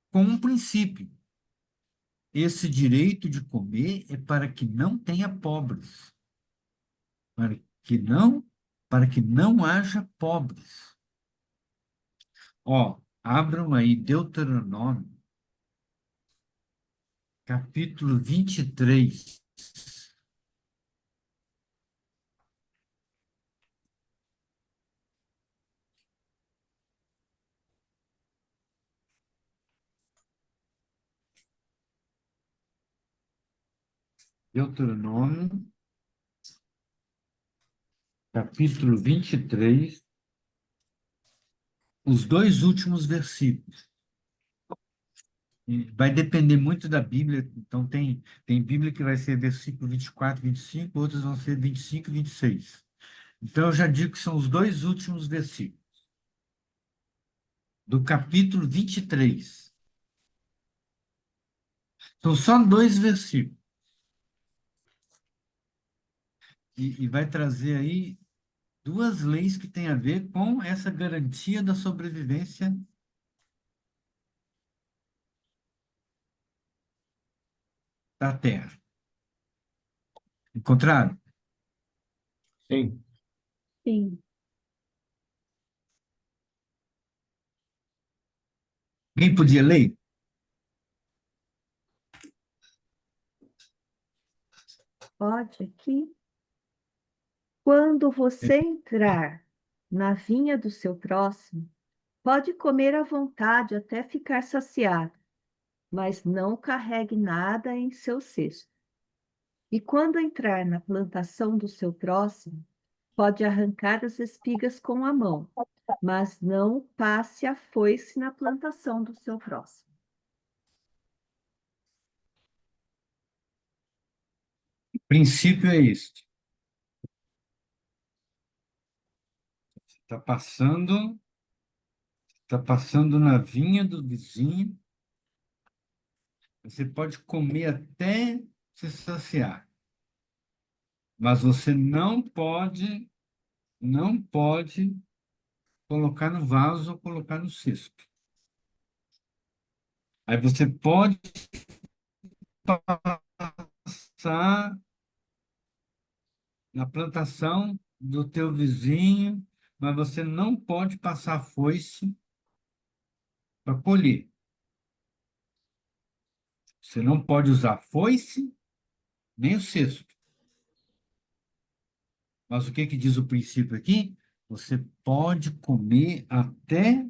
com um princípio. Esse direito de comer é para que não tenha pobres, para que não, para que não haja pobres. Ó, abram aí Deuteronômio, capítulo 23. Deuteronômio, capítulo 23, os dois últimos versículos. E vai depender muito da Bíblia. Então, tem Bíblia que vai ser versículo 24, 25, outras vão ser 25 e 26. Então, eu já digo que são os dois últimos versículos do capítulo 23. São só dois versículos. E vai trazer aí duas leis que têm a ver com essa garantia da sobrevivência da Terra. Encontraram? Sim. Sim. Quem podia ler? Pode aqui. Quando você entrar na vinha do seu próximo, pode comer à vontade até ficar saciado, mas não carregue nada em seu cesto. E quando entrar na plantação do seu próximo, pode arrancar as espigas com a mão, mas não passe a foice na plantação do seu próximo. O princípio é este. Está passando na vinha do vizinho. Você pode comer até se saciar, mas você não pode colocar no vaso ou colocar no cesto. Aí você pode passar na plantação do teu vizinho, mas você não pode passar a foice para colher. Você não pode usar a foice nem o cesto. Mas o que que diz o princípio aqui? Você pode comer até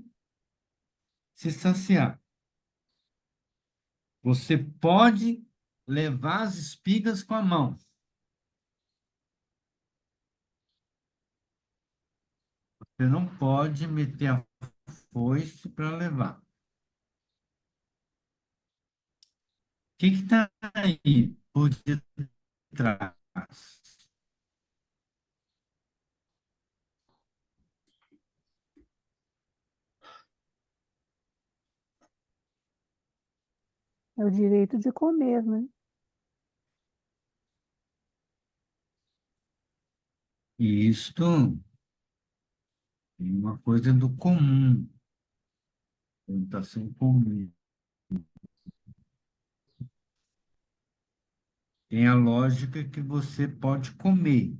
se saciar. Você pode levar as espigas com a mão. Você não pode meter a foice para levar. O que está aí por detrás? É o direito de comer, né? E isto é uma coisa do comum, orientação comum. Tem a lógica que você pode comer,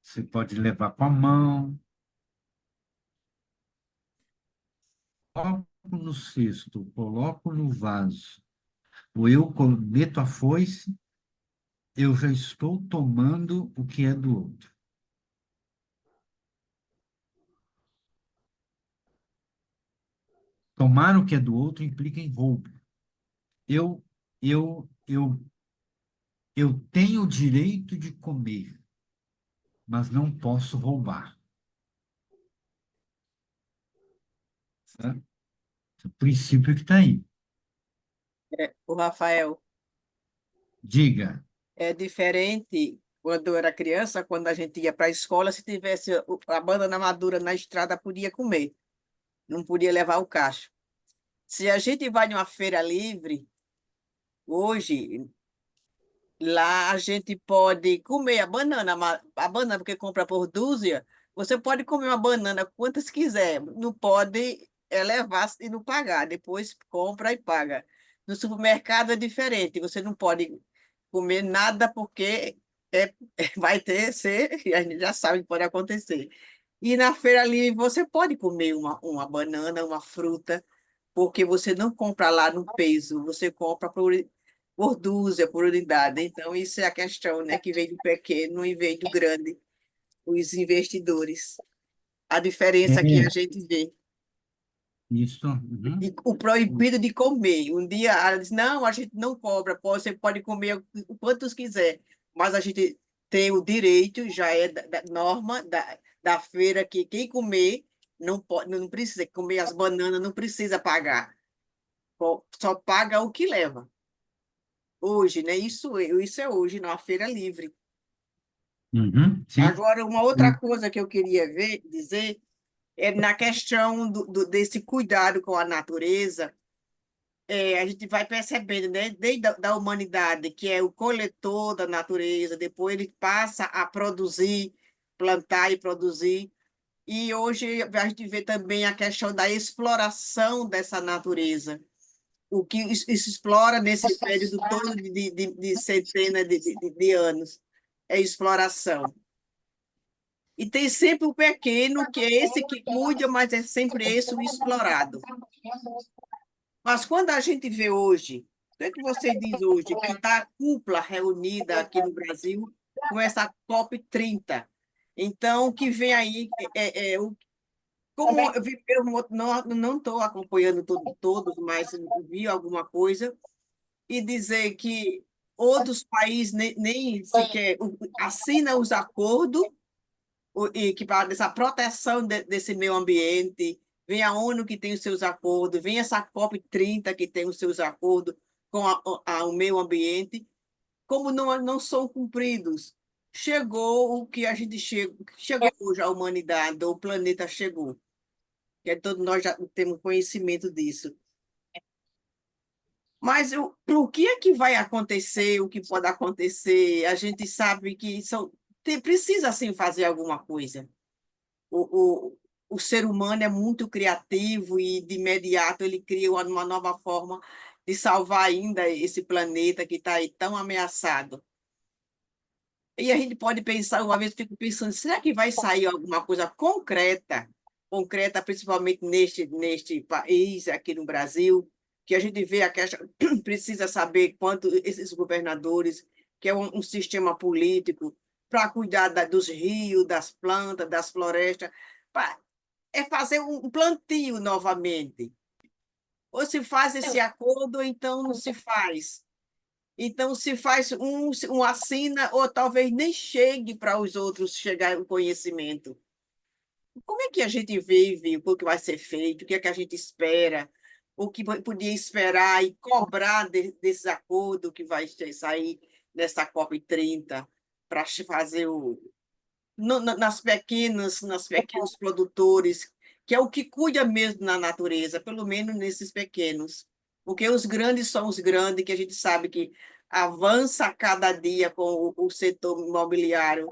você pode levar com a mão. Coloco no cesto, coloco no vaso, ou eu meto a foice, eu já estou tomando o que é do outro. Tomar o que é do outro implica em roubo. Eu, eu, eu, eu tenho o direito de comer, mas não posso roubar. Certo? O princípio que está aí. O Rafael, Diga. é diferente quando eu era criança, quando a gente ia para a escola, se tivesse a banana madura na estrada, podia comer, não podia levar o cacho. Se a gente vai numa feira livre, hoje, lá a gente pode comer a banana, a banana porque compra por dúzia, você pode comer uma banana quantas quiser, não pode levar e não pagar, depois compra e paga. No supermercado é diferente, você não pode comer nada porque vai ter, e a gente já sabe que pode acontecer. E na feira livre você pode comer uma banana, uma fruta, porque você não compra lá no peso, você compra por dúzia, por unidade. Então, isso é a questão, né, que vem do pequeno e vem do grande, os investidores. A diferença que a É gente vê. isso. Uhum. E o proibido de comer. Um dia ela disse, não, a gente não cobra, você pode comer o quanto quiser, mas a gente tem o direito, já é da norma da feira, que quem comer não pode, não precisa comer as bananas, não precisa pagar. Só paga o que leva. Hoje, né? Isso é hoje, na Feira Livre. Uhum, sim. Agora, uma outra coisa que eu queria dizer é na questão desse cuidado com a natureza. A gente vai percebendo, né, desde da humanidade, que é o coletor da natureza, depois ele passa a produzir, plantar e produzir, e hoje a gente vê também a questão da exploração dessa natureza. O que isso explora nesse período todo de centenas de anos é exploração. E tem sempre o pequeno, que é esse que cuida, mas é sempre esse o explorado. Mas quando a gente vê hoje, o que é que você diz hoje, que está a cúpula reunida aqui no Brasil com essa COP30? Então, o que vem aí, como eu não estou acompanhando todos, mas vi alguma coisa, e dizer que outros países nem sequer assinam os acordos e que para essa proteção desse meio ambiente, vem a ONU que tem os seus acordos, vem essa COP30 que tem os seus acordos com o meio ambiente, como não são cumpridos. Chegou o que a gente chegou hoje, a humanidade, o planeta chegou, que todos nós já temos conhecimento disso. Mas o que é que vai acontecer, o que pode acontecer? A gente sabe que precisa, sim, fazer alguma coisa. O ser humano é muito criativo e, de imediato, ele cria uma nova forma de salvar ainda esse planeta que está aí tão ameaçado. E a gente pode pensar, uma vez eu fico pensando, será que vai sair alguma coisa concreta principalmente neste país, aqui no Brasil, que a gente vê a questão, precisa saber quanto esses governadores, que é um sistema político, para cuidar dos rios, das plantas, das florestas, é fazer um plantio novamente. Ou se faz esse acordo, ou então não se faz. Então, se faz um assina, ou talvez nem chegue para os outros chegar o conhecimento. Como é que a gente vive, o que vai ser feito, o que é que a gente espera, o que podia esperar e cobrar desse acordo que vai sair nessa COP30 para fazer nas pequenos produtores, que é o que cuida mesmo na natureza, pelo menos nesses pequenos. Porque os grandes são os grandes, que a gente sabe que avança a cada dia com o setor imobiliário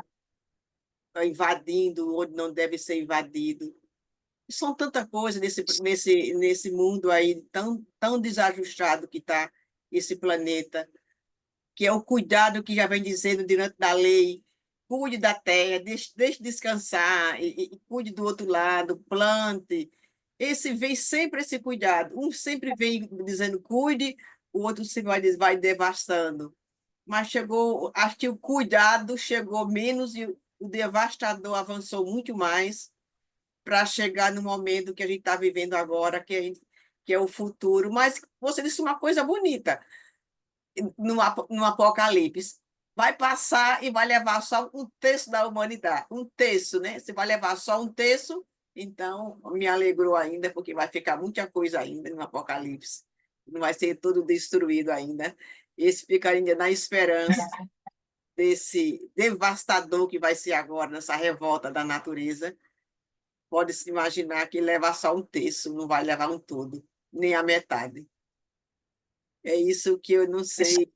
invadindo onde não deve ser invadido. São tanta coisa nesse mundo aí tão desajustado que está esse planeta, que é o cuidado que já vem dizendo diante da lei: cuide da terra, deixe descansar, e cuide do outro lado, plante. Vem sempre esse cuidado. Um sempre vem dizendo cuide, o outro se vai devastando. Mas acho que o cuidado chegou menos e o devastador avançou muito mais para chegar no momento que a gente está vivendo agora, que é o futuro. Mas você disse uma coisa bonita no Apocalipse. Vai passar e vai levar só um terço da humanidade. Um terço, né? Se vai levar só um terço, então me alegrou ainda, porque vai ficar muita coisa ainda no Apocalipse. Não vai ser tudo destruído ainda. Esse fica ainda na esperança desse devastador que vai ser agora, nessa revolta da natureza. Pode-se imaginar que leva só um terço, não vai levar um todo, nem a metade. É isso que eu não sei.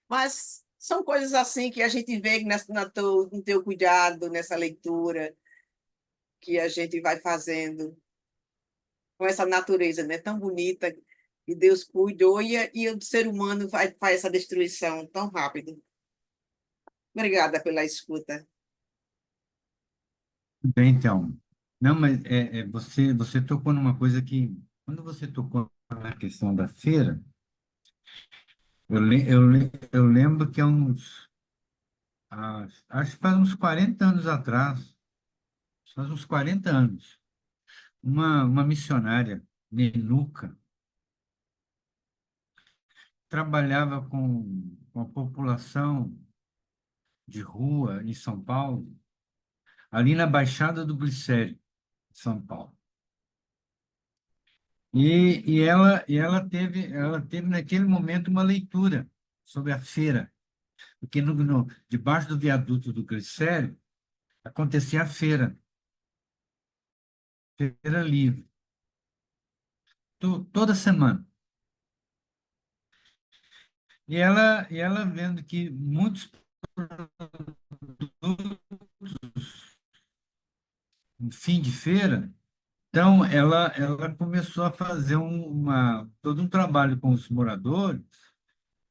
Mas são coisas assim que a gente vê no teu cuidado, nessa leitura, que a gente vai fazendo com essa natureza, né, tão bonita, que Deus cuidou, e o ser humano faz essa destruição tão rápido. Obrigada pela escuta. Bem, então. Não, mas você tocou numa coisa que, quando você tocou na questão da feira, eu lembro que acho que faz uns 40 anos atrás, faz uns 40 anos, uma missionária, Nenuca, trabalhava com a população de rua em São Paulo, ali na Baixada do Glicério, São Paulo. E ela teve naquele momento uma leitura sobre a feira, porque debaixo do viaduto do Glicério acontecia a feira livre, toda semana. E ela vendo que muitos fim de feira, então ela começou a fazer todo um trabalho com os moradores,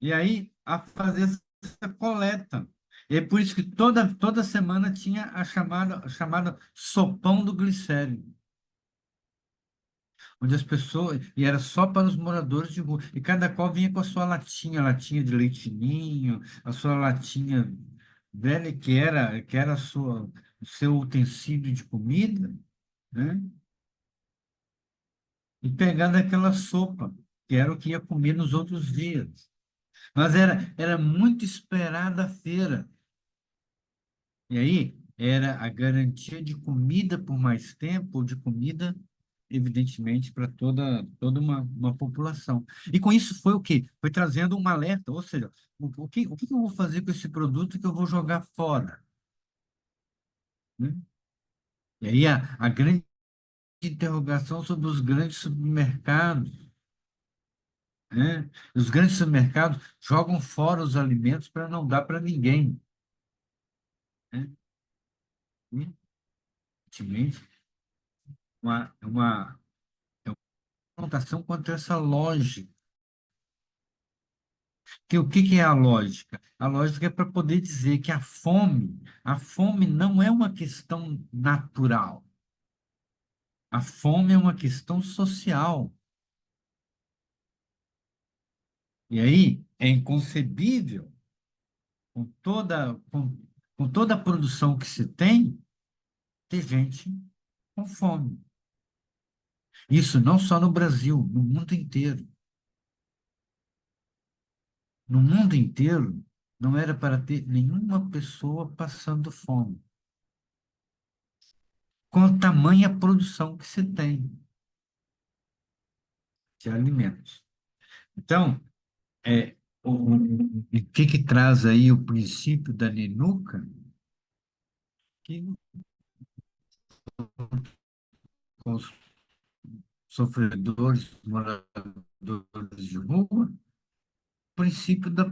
e aí a fazer essa coleta. E é por isso que toda semana tinha a chamada sopão do glicério, onde as pessoas, e era só para os moradores de rua, e cada qual vinha com a latinha de leite ninho, a sua latinha velha, que era o seu utensílio de comida, né? E pegando aquela sopa, que era o que ia comer nos outros dias. Mas era muito esperada a feira. E aí era a garantia de comida por mais tempo, ou de comida, evidentemente, para toda uma população. E com isso foi o quê? Foi trazendo um alerta, ou seja, o que eu vou fazer com esse produto que eu vou jogar fora? Né? E aí a grande interrogação sobre os grandes supermercados, né? Os grandes supermercados jogam fora os alimentos para não dar para ninguém, né? E, evidentemente, uma confrontação contra essa lógica. Que o que que é a lógica? A lógica é para poder dizer que a fome não é uma questão natural. A fome é uma questão social. E aí é inconcebível, com toda a produção que se tem, ter gente com fome. Isso não só no Brasil, no mundo inteiro. No mundo inteiro, não era para ter nenhuma pessoa passando fome, com a tamanha produção que se tem de alimentos. Então, o que traz aí o princípio da Nenuca, que com os sofredores, moradores de rua, o princípio da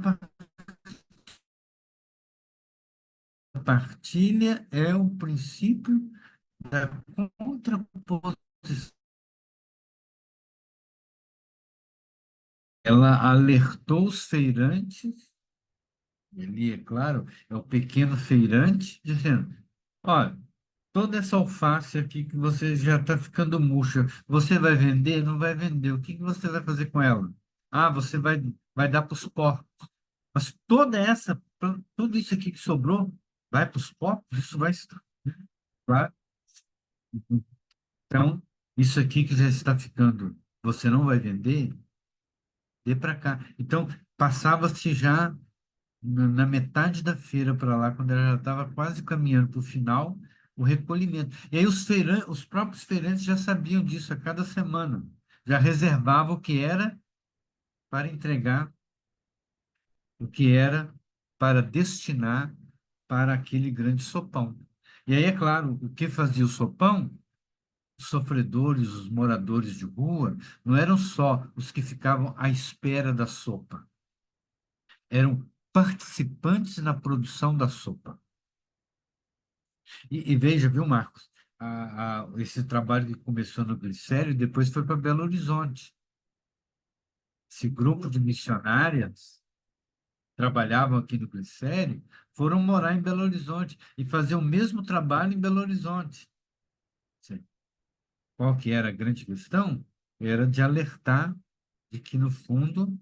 partilha é o princípio da contraposição. Ela alertou os feirantes, ele, é claro, é o pequeno feirante, dizendo: olha, toda essa alface aqui que você já está ficando murcha, você vai vender? Não vai vender. O que que você vai fazer com ela? Ah, você vai dar para os porcos. Mas tudo isso aqui que sobrou, vai para os porcos? Isso vai estragar. Então, isso aqui que já está ficando, você não vai vender? Dê para cá. Então, passava-se já na metade da feira para lá, quando ela já estava quase caminhando para o final, o recolhimento. E aí os próprios feirantes já sabiam disso a cada semana, já reservavam o que era para entregar, o que era para destinar para aquele grande sopão. E aí, é claro, o que fazia o sopão? Os sofredores, os moradores de rua, não eram só os que ficavam à espera da sopa, eram participantes na produção da sopa. E veja, viu, Marcos, esse trabalho que começou no Glicério e depois foi para Belo Horizonte. Esse grupo de missionárias trabalhavam aqui no Glicério, foram morar em Belo Horizonte e fazer o mesmo trabalho em Belo Horizonte. Sim. Qual que era a grande questão? Era de alertar de que, no fundo,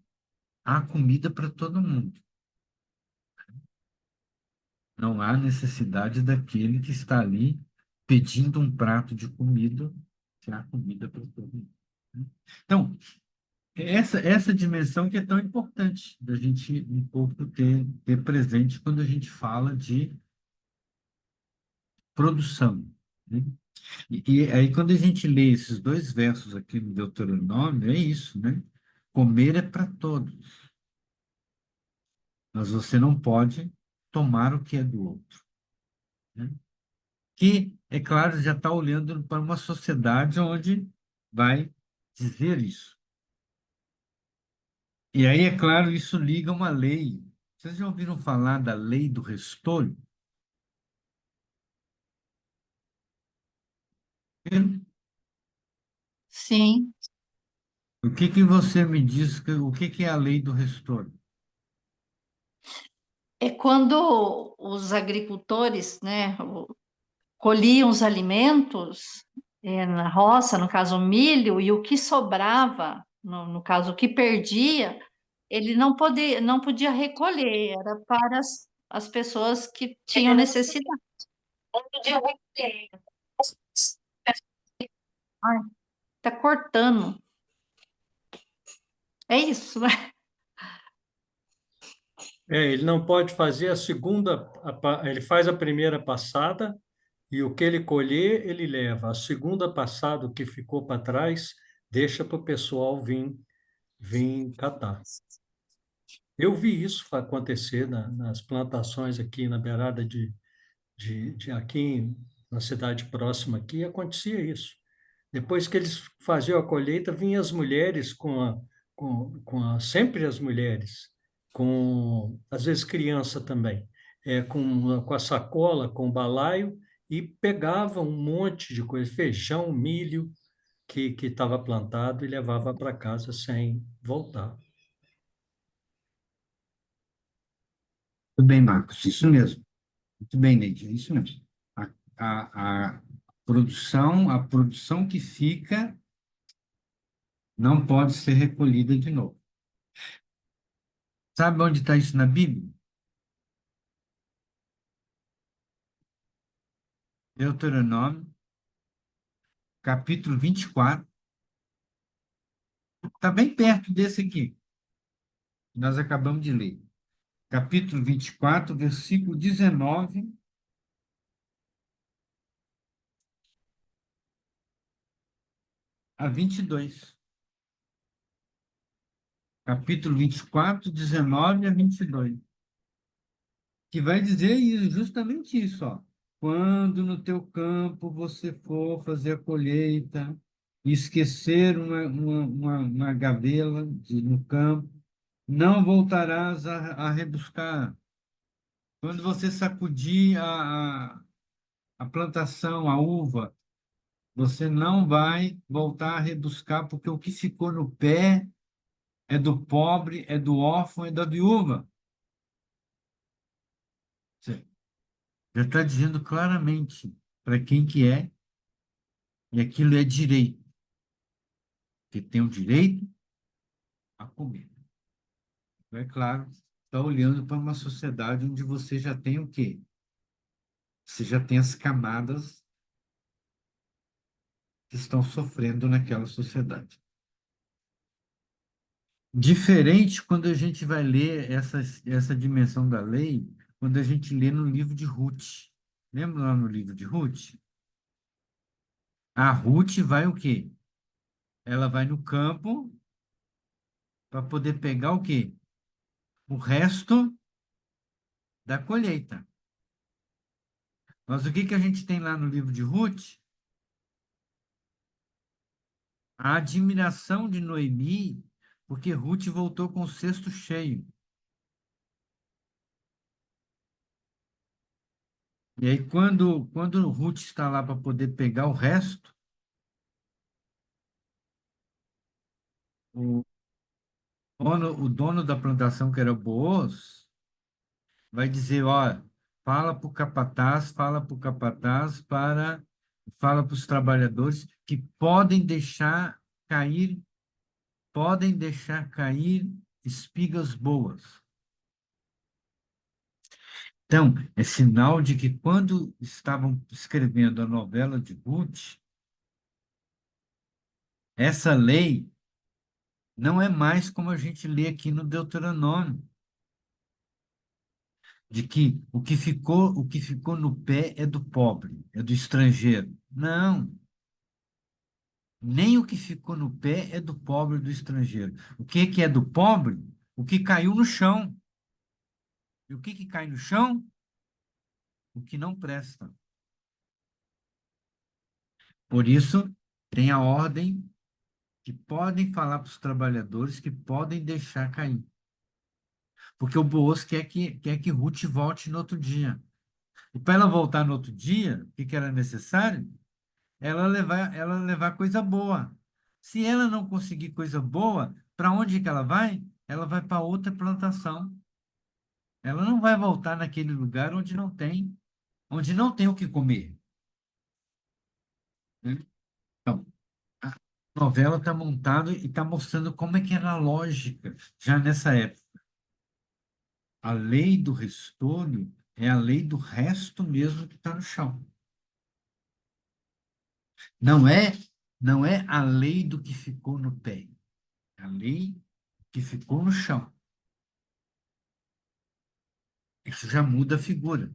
há comida para todo mundo. Não há necessidade daquele que está ali pedindo um prato de comida, se há comida para todo mundo, né? Então, essa dimensão que é tão importante da gente um pouco ter presente quando a gente fala de produção, né? E aí, quando a gente lê esses dois versos aqui no Deuteronômio, é isso, né? Comer é para todos, mas você não pode tomar o que é do outro, né? Que, é claro, já está olhando para uma sociedade onde vai dizer isso. E aí, é claro, isso liga uma lei. Vocês já ouviram falar da lei do restolho? Sim, O que que você me diz, o que que é a lei do restolho? é quando os agricultores, né, colhiam os alimentos na roça, no caso o milho, e o que sobrava, no caso o que perdia, ele não podia recolher, era para as pessoas que tinham necessidade. Ai, tá cortando. É isso, né? Ele não pode fazer a segunda, ele faz a primeira passada e o que ele colher, ele leva. A segunda passada, o que ficou para trás, deixa para o pessoal vir catar. Eu vi isso acontecer nas plantações aqui na beirada de aqui na cidade próxima aqui, acontecia isso. Depois que eles faziam a colheita, vinham as mulheres sempre as mulheres, com às vezes criança também, com a sacola, com o balaio, e pegavam um monte de coisa, feijão, milho que estava plantado e levava para casa sem voltar. Tudo bem, Marcos, isso mesmo. Muito bem, Neide, é isso mesmo. A produção que fica não pode ser recolhida de novo. Sabe onde está isso na Bíblia? Deuteronômio, capítulo 24. Está bem perto desse aqui, que nós acabamos de ler. Capítulo 24, versículo 19 a 22. Capítulo 24, 19 a 22. Que vai dizer justamente isso, ó. Quando no teu campo você for fazer a colheita, e esquecer uma gavela no campo, não voltarás a rebuscar. Quando você sacudir a plantação, a uva, você não vai voltar a rebuscar, porque o que ficou no pé é do pobre, é do órfão, é da viúva. Já está dizendo claramente para quem que é, e aquilo é direito, que tem o direito a comer. Então, é claro, está olhando para uma sociedade onde você já tem o quê? Você já tem as camadas que estão sofrendo naquela sociedade. Diferente quando a gente vai ler essa dimensão da lei, quando a gente lê no livro de Ruth. Lembra lá no livro de Ruth? A Ruth vai o quê? Ela vai no campo para poder pegar o quê? O resto da colheita. Mas o que que a gente tem lá no livro de Ruth? A admiração de Noemi, porque Ruth voltou com o cesto cheio. E aí, quando Ruth está lá para poder pegar o resto, o o dono da plantação, que era Booz, vai dizer, ó, fala para o capataz, fala para os trabalhadores que podem deixar cair espigas boas. Então, é sinal de que quando estavam escrevendo a novela de Ruth, essa lei não é mais como a gente lê aqui no Deuteronômio. de que o que ficou no pé é do pobre, é do estrangeiro. Não, nem o que ficou no pé é do pobre e do estrangeiro. O que é do pobre? O que caiu no chão. E o que cai no chão? O que não presta. Por isso, tem a ordem que podem falar para os trabalhadores que podem deixar cair. Porque o Boaz quer que Ruth volte no outro dia. E para ela voltar no outro dia, o que era necessário? Ela levar coisa boa. Se ela não conseguir coisa boa, para onde que ela vai? Ela vai para outra plantação. Ela não vai voltar naquele lugar onde não tem o que comer, né? Então, a novela está montada e está mostrando como é que era a lógica já nessa época. A lei do restolho é a lei do resto mesmo que está no chão. Não é, não é a lei do que ficou no pé. É a lei que ficou no chão. Isso já muda a figura.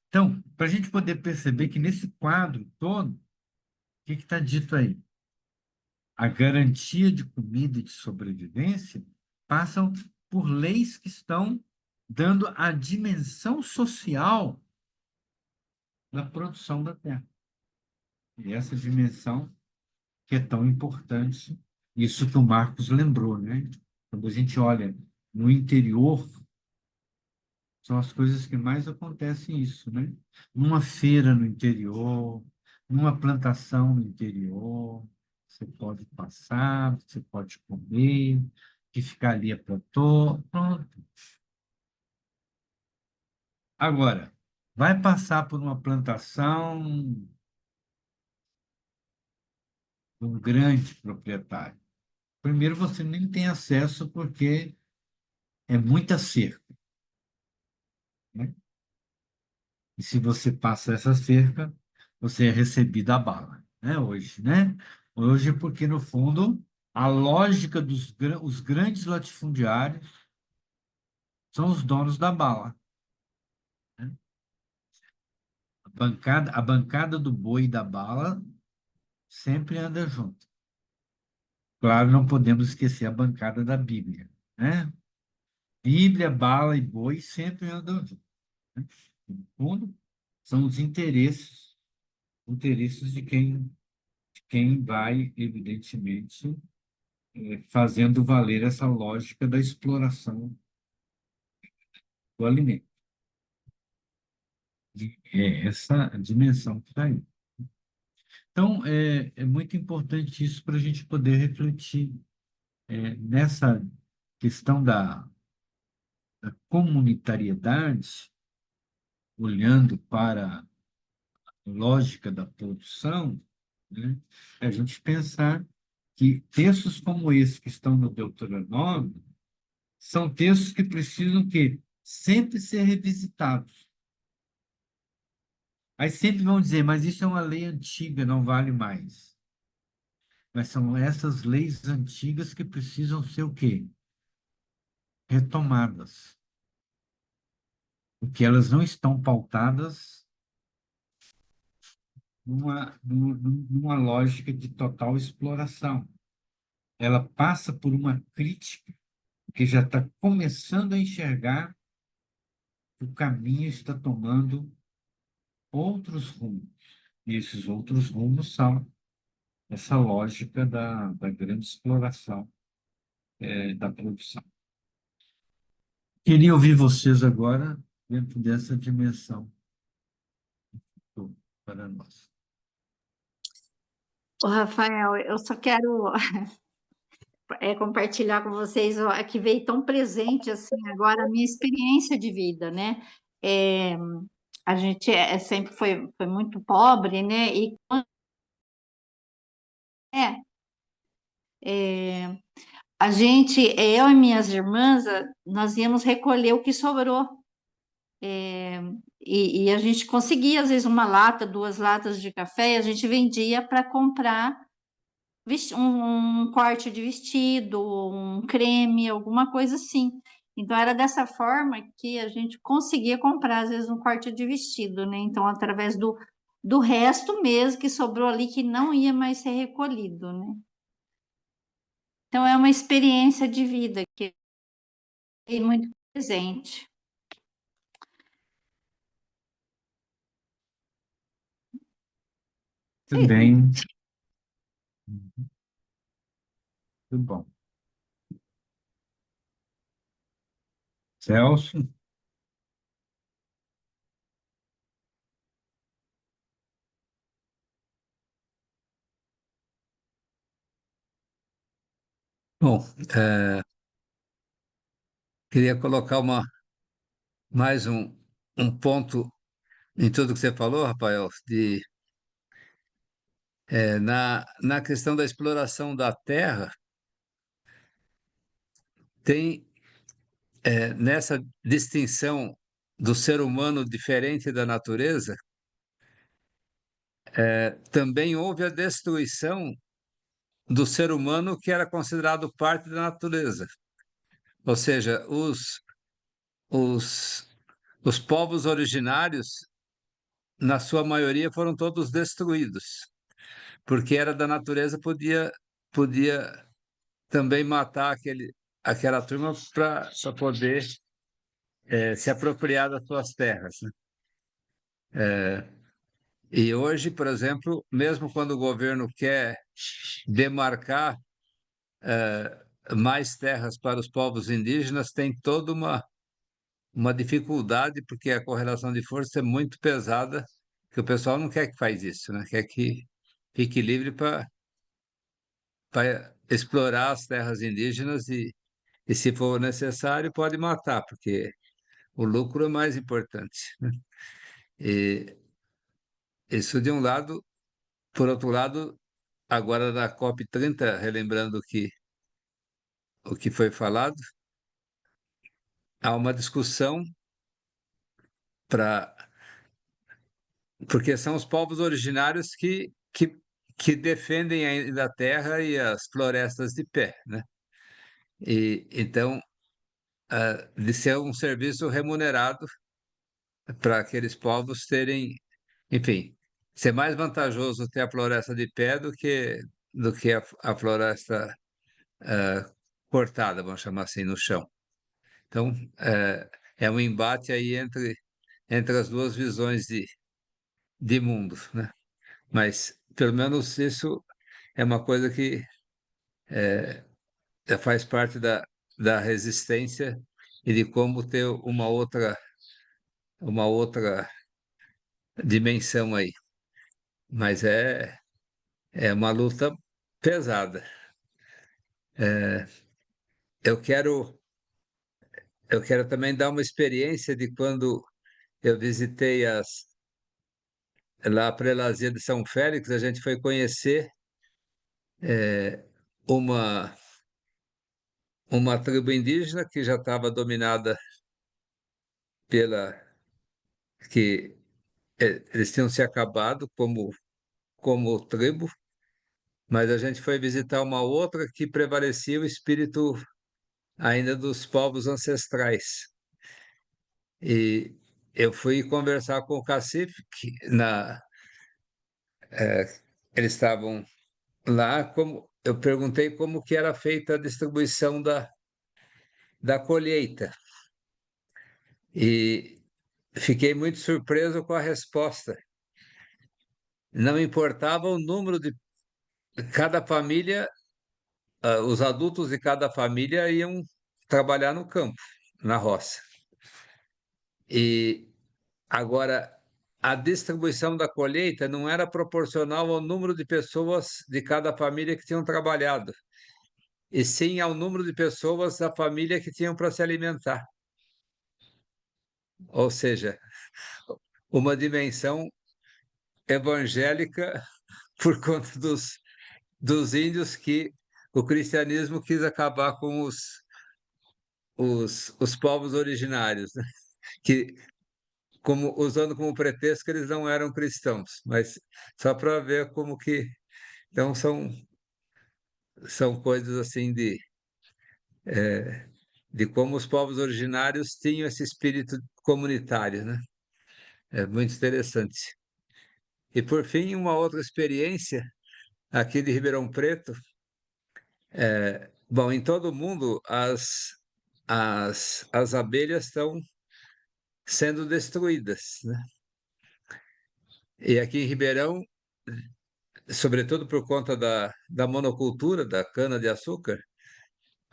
Então, para a gente poder perceber que nesse quadro todo, o que está dito aí? A garantia de comida e de sobrevivência passam por leis que estão dando a dimensão social da produção da terra. E essa dimensão que é tão importante, isso que o Marcos lembrou, né? Quando a gente olha no interior, são as coisas que mais acontecem isso, né? Numa feira no interior, numa plantação no interior, você pode passar, você pode comer, que ficaria pronto. Agora, vai passar por uma plantação de um grande proprietário. Primeiro, você nem tem acesso porque é muita cerca, né? E se você passa essa cerca, você é recebido a bala, né? Hoje, né? Hoje, porque, no fundo, a lógica os grandes latifundiários são os donos da bala, né? A bancada do boi e da bala sempre anda junto. Claro, não podemos esquecer a bancada da Bíblia, né? Bíblia, bala e boi sempre andam juntos, né? No fundo, são os interesses de quem vai, evidentemente, fazendo valer essa lógica da exploração do alimento. E é essa a dimensão que está aí. Então, é muito importante isso para a gente poder refletir nessa questão da comunitariedade, olhando para a lógica da produção, né? A gente pensar que textos como esse que estão no Deuteronômio são textos que precisam que sempre ser revisitados. Aí sempre vão dizer, mas isso é uma lei antiga, não vale mais. Mas são essas leis antigas que precisam ser o quê? Retomadas. Porque elas não estão pautadas numa lógica de total exploração. Ela passa por uma crítica, que já está começando a enxergar que o caminho está tomando outros rumos. E esses outros rumos são essa lógica da grande exploração da produção. Queria ouvir vocês agora dentro dessa dimensão para nós. Ô, Rafael, eu só quero compartilhar com vocês ó, que veio tão presente assim agora a minha experiência de vida, né? É, a gente sempre foi muito pobre, né? E é, é, a gente, eu e minhas irmãs, nós íamos recolher o que sobrou. É, e a gente conseguia, às vezes, uma lata, 2 latas de café, e a gente vendia para comprar um corte de vestido, um creme, alguma coisa assim. Então, era dessa forma que a gente conseguia comprar, às vezes, um corte de vestido, né? Então, através do resto mesmo que sobrou ali, que não ia mais ser recolhido, né? Então, é uma experiência de vida que é muito presente. Muito bem. Muito bom. Celso? Bom, queria colocar mais um ponto em tudo que você falou, Rafael, na questão da exploração da terra, tem nessa distinção do ser humano diferente da natureza, também houve a destruição do ser humano que era considerado parte da natureza. Ou seja, os, os povos originários, na sua maioria, foram todos destruídos, porque era da natureza, podia também matar aquela turma para poder se apropriar das suas terras, né? E hoje, por exemplo, mesmo quando o governo quer demarcar mais terras para os povos indígenas, tem toda uma dificuldade, porque a correlação de força é muito pesada, que o pessoal não quer que faz isso, né? Quer que fique livre para explorar as terras indígenas e, se for necessário, pode matar, porque o lucro é mais importante, né? E isso de um lado. Por outro lado, agora na COP30, relembrando o que foi falado, há uma discussão para porque são os povos originários que defendem ainda a terra e as florestas de pé, né? E então, de ser um serviço remunerado para aqueles povos terem, enfim, ser mais vantajoso ter a floresta de pé do que a floresta cortada, vamos chamar assim, no chão. Então, é um embate aí entre as duas visões de mundo, né? Mas, pelo menos, isso é uma coisa que faz parte da resistência e de como ter uma outra dimensão aí. Mas é uma luta pesada. Eu quero também dar uma experiência de quando eu visitei lá a Prelazia de São Félix, a gente foi conhecer uma uma tribo indígena que já estava dominada que eles tinham se acabado como tribo, mas a gente foi visitar uma outra que prevalecia o espírito ainda dos povos ancestrais. E eu fui conversar com o cacife, eles estavam lá, eu perguntei como que era feita a distribuição da colheita. E fiquei muito surpreso com a resposta. Não importava o número de cada família, os adultos de cada família iam trabalhar no campo, na roça. E agora, a distribuição da colheita não era proporcional ao número de pessoas de cada família que tinham trabalhado, e sim ao número de pessoas da família que tinham para se alimentar. Ou seja, uma dimensão evangélica por conta dos índios, que o cristianismo quis acabar com os povos originários, né? Que usando como pretexto que eles não eram cristãos, mas só para ver como que então são coisas assim de como os povos originários tinham esse espírito comunitário, né? É muito interessante. E, por fim, uma outra experiência aqui de Ribeirão Preto. Bom, em todo o mundo, as abelhas estão sendo destruídas, né? E aqui em Ribeirão, sobretudo por conta da monocultura, da cana-de-açúcar,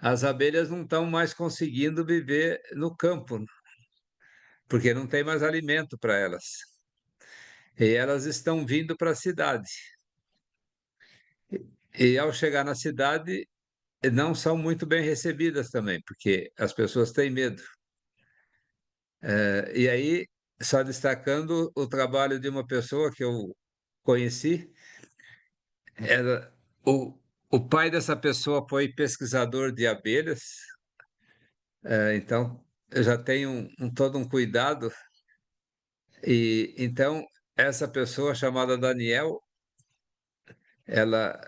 as abelhas não estão mais conseguindo viver no campo, porque não tem mais alimento para elas. E elas estão vindo para a cidade. E ao chegar na cidade, não são muito bem recebidas também, porque as pessoas têm medo. E aí, só destacando o trabalho de uma pessoa que eu conheci, era o pai dessa pessoa foi pesquisador de abelhas, então eu já tenho todo um cuidado. E então essa pessoa chamada Daniel, ela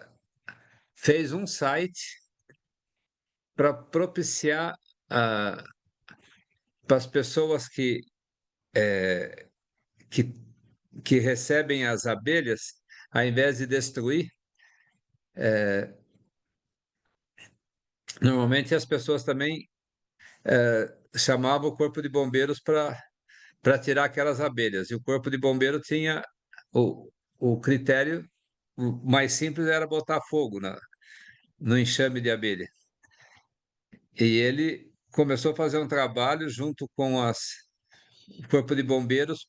fez um site para propiciar para as pessoas que, que recebem as abelhas, ao invés de destruir, normalmente as pessoas também chamavam o corpo de bombeiros para tirar aquelas abelhas. E o corpo de bombeiro tinha o critério, o mais simples era botar fogo no enxame de abelha. E ele começou a fazer um trabalho junto com o corpo de bombeiros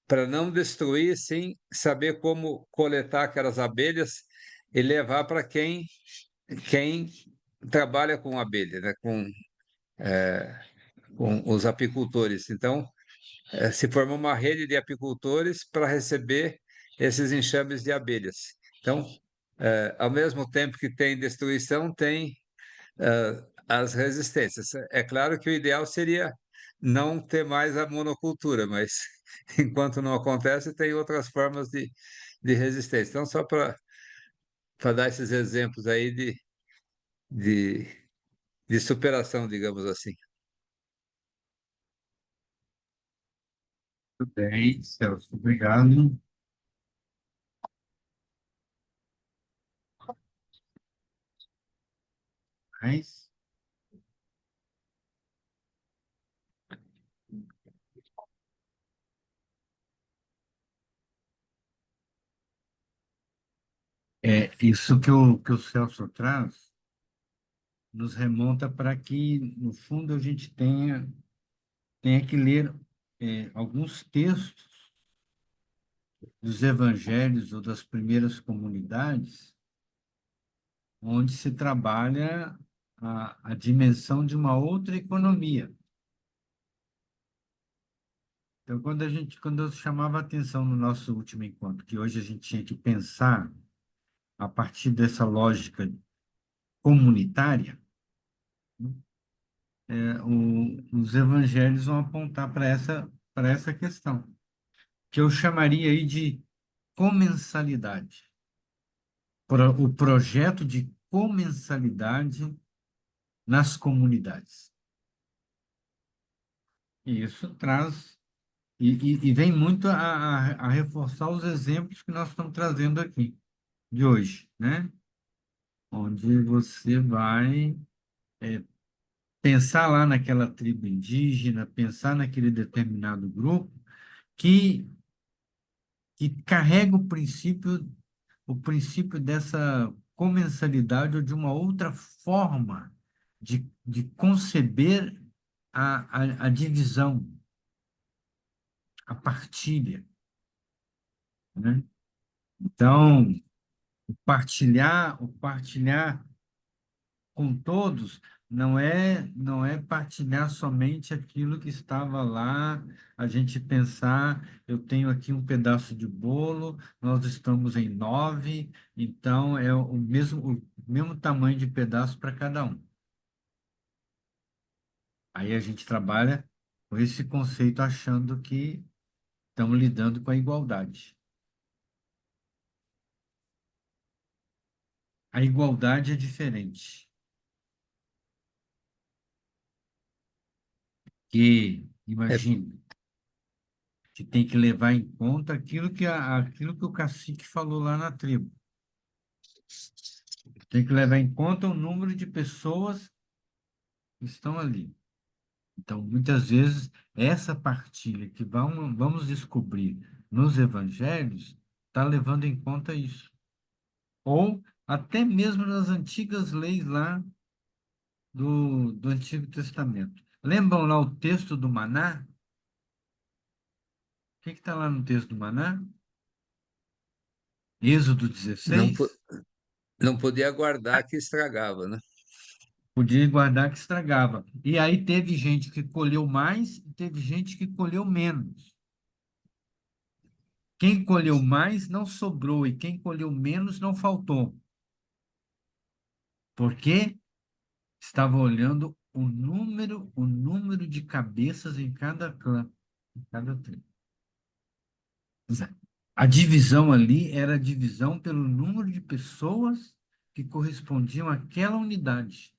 para não destruir, sim saber como coletar aquelas abelhas e levar para quem trabalha com abelha, né? Com os apicultores. Então, se formou uma rede de apicultores para receber esses enxames de abelhas. Então, ao mesmo tempo que tem destruição, tem as resistências. É claro que o ideal seria não ter mais a monocultura, mas enquanto não acontece, tem outras formas de resistência. Então, só para dar esses exemplos aí de, de superação, digamos assim. Tudo bem, Celso, obrigado. Mas, isso que o Celso traz nos remonta para que, no fundo, a gente tenha que ler alguns textos dos evangelhos ou das primeiras comunidades, onde se trabalha a dimensão de uma outra economia. Então, quando eu chamava a atenção no nosso último encontro, que hoje a gente tinha que pensar a partir dessa lógica comunitária, os evangelhos vão apontar para essa questão, que eu chamaria aí de comensalidade. O projeto de comensalidade nas comunidades. E isso traz, e vem muito a reforçar os exemplos que nós estamos trazendo aqui, de hoje, né? Onde você vai pensar lá naquela tribo indígena, pensar naquele determinado grupo que, que carrega o princípio dessa comensalidade ou de uma outra forma de conceber a divisão, a partilha, né? Então, o partilhar com todos não é partilhar somente aquilo que estava lá, a gente pensar, eu tenho aqui um pedaço de bolo, nós estamos em 9, então é o mesmo tamanho de pedaço para cada um. Aí a gente trabalha com esse conceito achando que estamos lidando com a igualdade. A igualdade é diferente. Porque, É, imagine, que tem que levar em conta aquilo que o cacique falou lá na tribo. Tem que levar em conta o número de pessoas que estão ali. Então, muitas vezes, essa partilha que vamos descobrir nos evangelhos está levando em conta isso. Ou até mesmo nas antigas leis lá do Antigo Testamento. Lembram lá o texto do maná? O que está lá no texto do maná? Êxodo não, 16? não podia guardar que estragava, né? Podia guardar que estragava. E aí teve gente que colheu mais e teve gente que colheu menos. Quem colheu mais não sobrou e quem colheu menos não faltou. Porque estava olhando o número de cabeças em cada clã, em cada tribo. A divisão ali era a divisão pelo número de pessoas que correspondiam àquela unidade.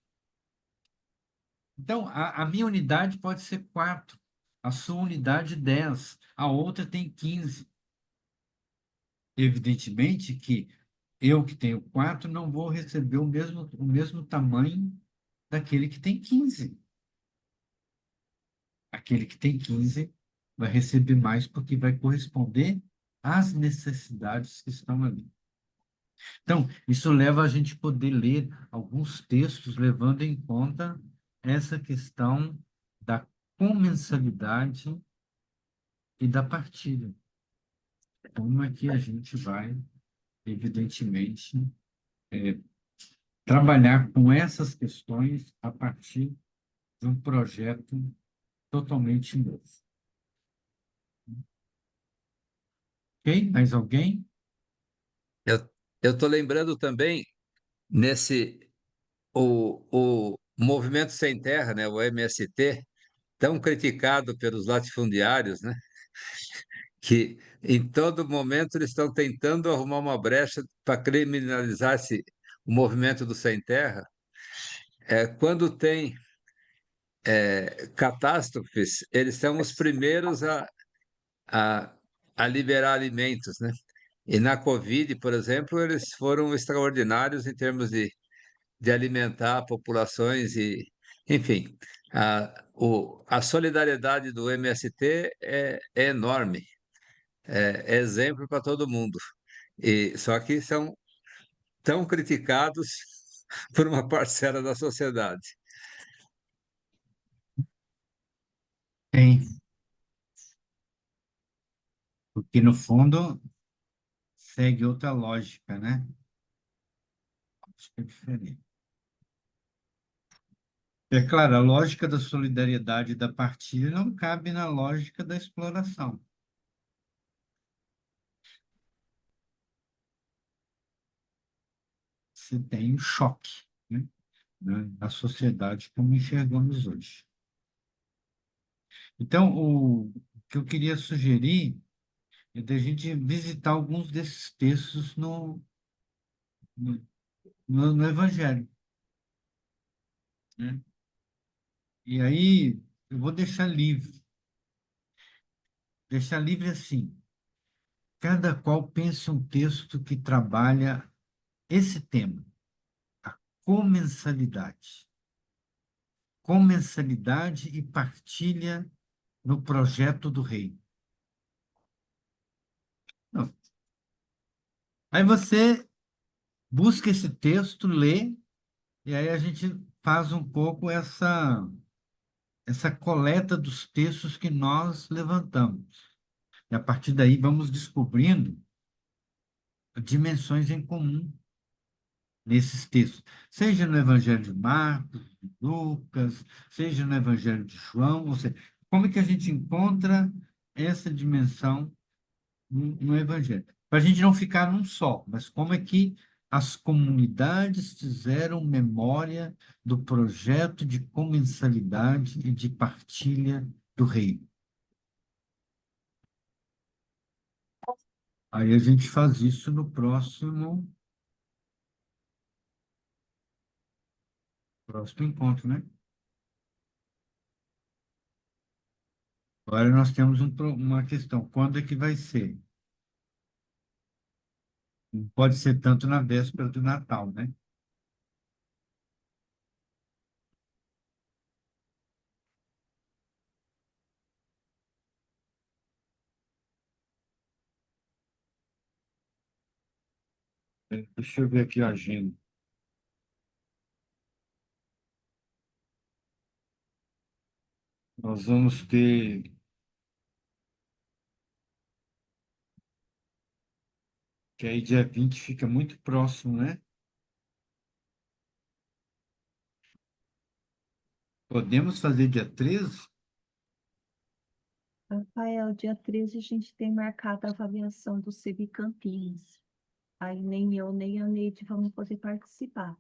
Então, a minha unidade pode ser 4, a sua unidade 10, a outra tem 15. Evidentemente que eu que tenho 4 não vou receber o mesmo tamanho daquele que tem 15. Aquele que tem 15 vai receber mais porque vai corresponder às necessidades que estão ali. Então, isso leva a gente poder ler alguns textos levando em conta essa questão da comensalidade e da partilha. Como é que a gente vai, evidentemente, trabalhar com essas questões a partir de um projeto totalmente novo. Ok? Mais alguém? Eu estou lembrando também nesse o Movimento Sem Terra, né, o MST, tão criticado pelos latifundiários, né, que em todo momento eles estão tentando arrumar uma brecha para criminalizar o movimento do Sem Terra. Quando tem catástrofes, eles são os primeiros a, a liberar alimentos, né? E na Covid, por exemplo, eles foram extraordinários em termos de alimentar populações enfim, a solidariedade do MST é enorme, é exemplo para todo mundo. Só que são tão criticados por uma parcela da sociedade. Tem. Porque, no fundo, segue outra lógica, né? Acho que é diferente. É claro, a lógica da solidariedade e da partilha não cabe na lógica da exploração. Você tem um choque, né? Na sociedade como enxergamos hoje. Então, o que eu queria sugerir é da gente visitar alguns desses textos no, no Evangelho, né? E aí, eu vou deixar livre assim, cada qual pense um texto que trabalha esse tema, a comensalidade. Comensalidade e partilha no projeto do reino. Não. Aí você busca esse texto, lê, e aí a gente faz um pouco essa coleta dos textos que nós levantamos. E a partir daí vamos descobrindo dimensões em comum nesses textos, seja no Evangelho de Marcos, de Lucas, seja no Evangelho de João, ou seja, como é que a gente encontra essa dimensão no Evangelho? Para a gente não ficar num só, mas como é que as comunidades fizeram memória do projeto de comensalidade e de partilha do reino. Aí a gente faz isso no próximo encontro, né? Agora nós temos uma questão. Quando é que vai ser? Não pode ser tanto na véspera do Natal, né? Deixa eu ver aqui a agenda. Nós vamos ter. Que aí dia 20 fica muito próximo, né? Podemos fazer dia 13? Rafael, dia 13 a gente tem marcado a avaliação do CB Campinas. Aí nem eu, nem a Neide vamos poder participar.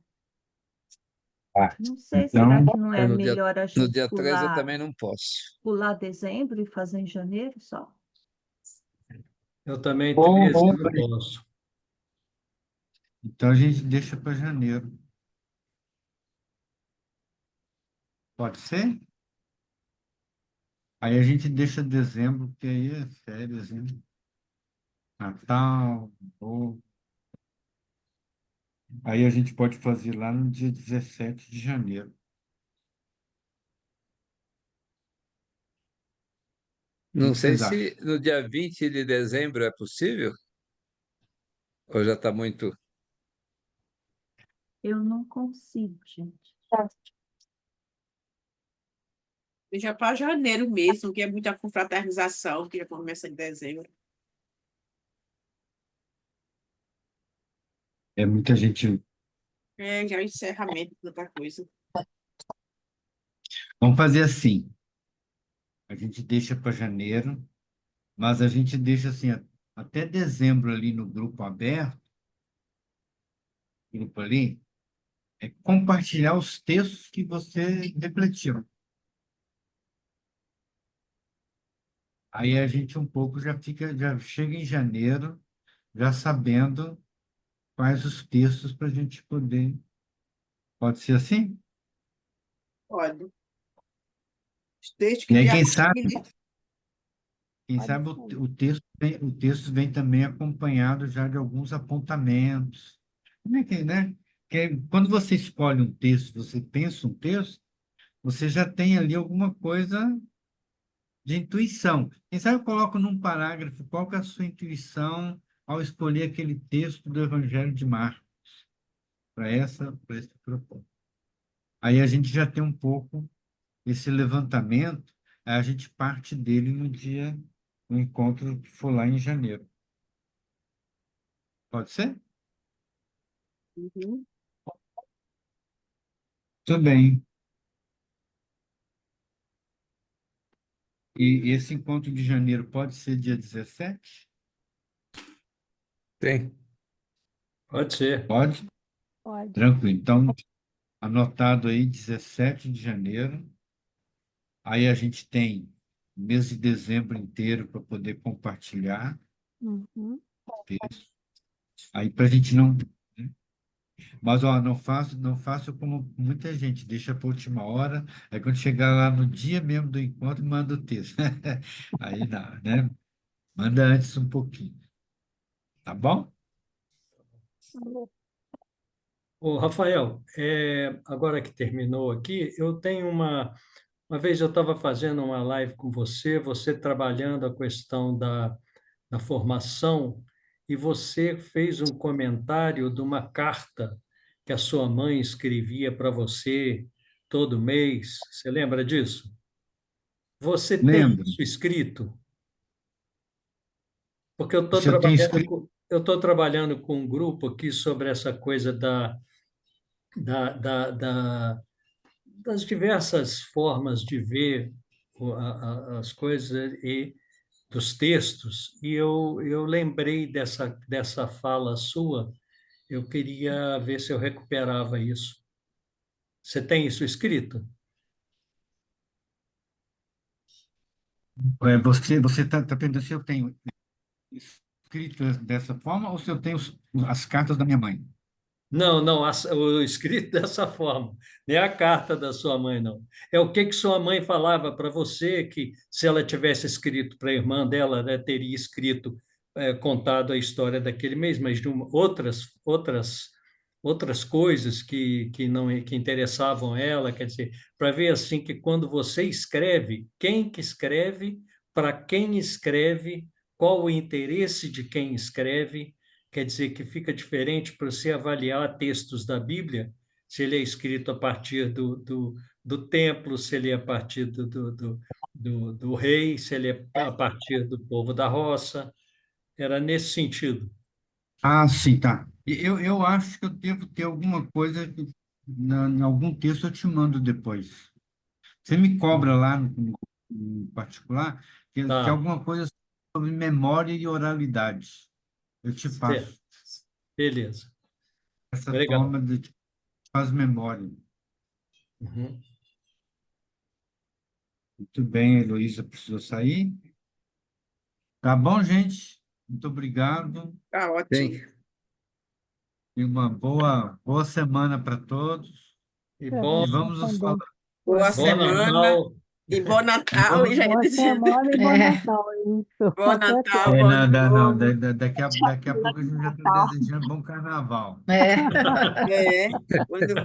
Ah, Não sei, então, será que não é No dia, melhor a no gente dia 13 eu também não posso. pular dezembro e fazer em janeiro só? Eu também Ou, 13 ou, não posso. então a gente deixa para janeiro. Pode ser? Aí a gente deixa dezembro, porque aí é férias, né? Natal, ou... Aí a gente pode fazer lá no dia 17 de janeiro. O que Não sei vocês acham? se no dia 20 de dezembro é possível, ou já está muito. Eu não consigo, gente. Já para janeiro mesmo, que é muita confraternização, que já começa em dezembro. É muita gente. É, já é o encerramento de outra coisa. Vamos fazer assim. A gente deixa para janeiro, mas a gente deixa assim até dezembro ali no grupo aberto, grupo ali, é compartilhar os textos que você refletiu. Aí a gente um pouco já chega em janeiro, já sabendo quais os textos para a gente poder. Pode ser assim? Pode. Desde E que aí, tenha quem sabe, possibilidade. o texto vem também acompanhado já de alguns apontamentos. Como é que, né? Que quando você escolhe um texto, você pensa um texto, você já tem ali alguma coisa de intuição. Quem sabe eu coloco num parágrafo qual que é a sua intuição ao escolher aquele texto do Evangelho de Marcos para esse propósito. Aí a gente já tem um pouco esse levantamento, aí a gente parte dele no encontro que for lá em janeiro. Pode ser? Uhum. Tudo bem. E esse encontro de janeiro pode ser dia 17? Tem. Pode ser. Pode? Pode. Tranquilo. Então, anotado aí, 17 de janeiro. Aí a gente tem o mês de dezembro inteiro para poder compartilhar Uhum. texto. Aí para a gente não. Né? Mas ó, não faço como muita gente, deixa para a última hora, aí quando chegar lá no dia mesmo do encontro, manda o texto. Aí não, né? Manda antes um pouquinho. Tá bom? Ô, Rafael, agora que terminou aqui, eu tenho uma vez eu estava fazendo uma live com você, você trabalhando a questão da formação, e você fez um comentário de uma carta que a sua mãe escrevia para você todo mês. Você lembra disso? Você tem Lembra? isso escrito? Porque eu estou Se eu tenho trabalhando escrito. com um grupo aqui sobre essa coisa da, da, da- das diversas formas de ver as coisas e dos textos, e eu lembrei dessa fala sua, eu queria ver se eu recuperava isso. Você tem isso escrito? Você está perguntando se eu tenho escrito dessa forma ou se eu tenho as cartas da minha mãe? Não, não, o escrito dessa forma, nem a carta da sua mãe, não. É o que sua mãe falava para você, que se ela tivesse escrito para a irmã dela, né, teria escrito, contado a história daquele mês, mas de outras coisas que não que interessavam ela, quer dizer, para ver assim que quando você escreve, quem que escreve, para quem escreve, qual o interesse de quem escreve. Quer dizer que fica diferente para você avaliar textos da Bíblia, se ele é escrito a partir do templo, se ele é a partir do rei, se ele é a partir do povo da roça. Era nesse sentido. Ah, sim, tá. Eu acho que eu devo ter alguma coisa, em algum texto eu te mando depois. Você me cobra lá no particular, que é Tá, alguma coisa sobre memória e oralidade. Eu te certo. passo Beleza. essa Legal. forma de faz memória. Uhum. Muito bem, a Heloísa precisou sair. Tá bom, gente? Muito obrigado. Tá ótimo. Sim. E uma boa semana para todos. E Para bom, E você vamos nos também. falar. Boa bom semana Natal. e bom E Natal, vamos. já ia Boa dizendo. semana e bom É, Natal. Isso. Bom Até Natal, perto. É, bom não, ano não, novo. daqui a pouco a gente já está Natal. desejando bom carnaval. é. É, quando,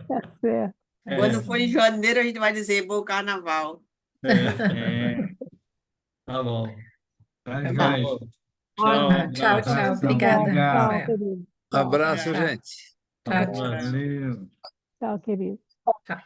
Tá certo. quando É, for em janeiro, a gente vai dizer bom carnaval. é, É, tá bom. tá, Tá Tá bom. Joyce. bom. Tchau, Olha, Ah, um tchau, abraço. tchau. Abração, Obrigada, tchau, obrigado. Rafael. querido. Tchau, Abraço, Tchau, gente. Um tchau, Um tchau. abraço. Valeu. tchau, querido. Tchau.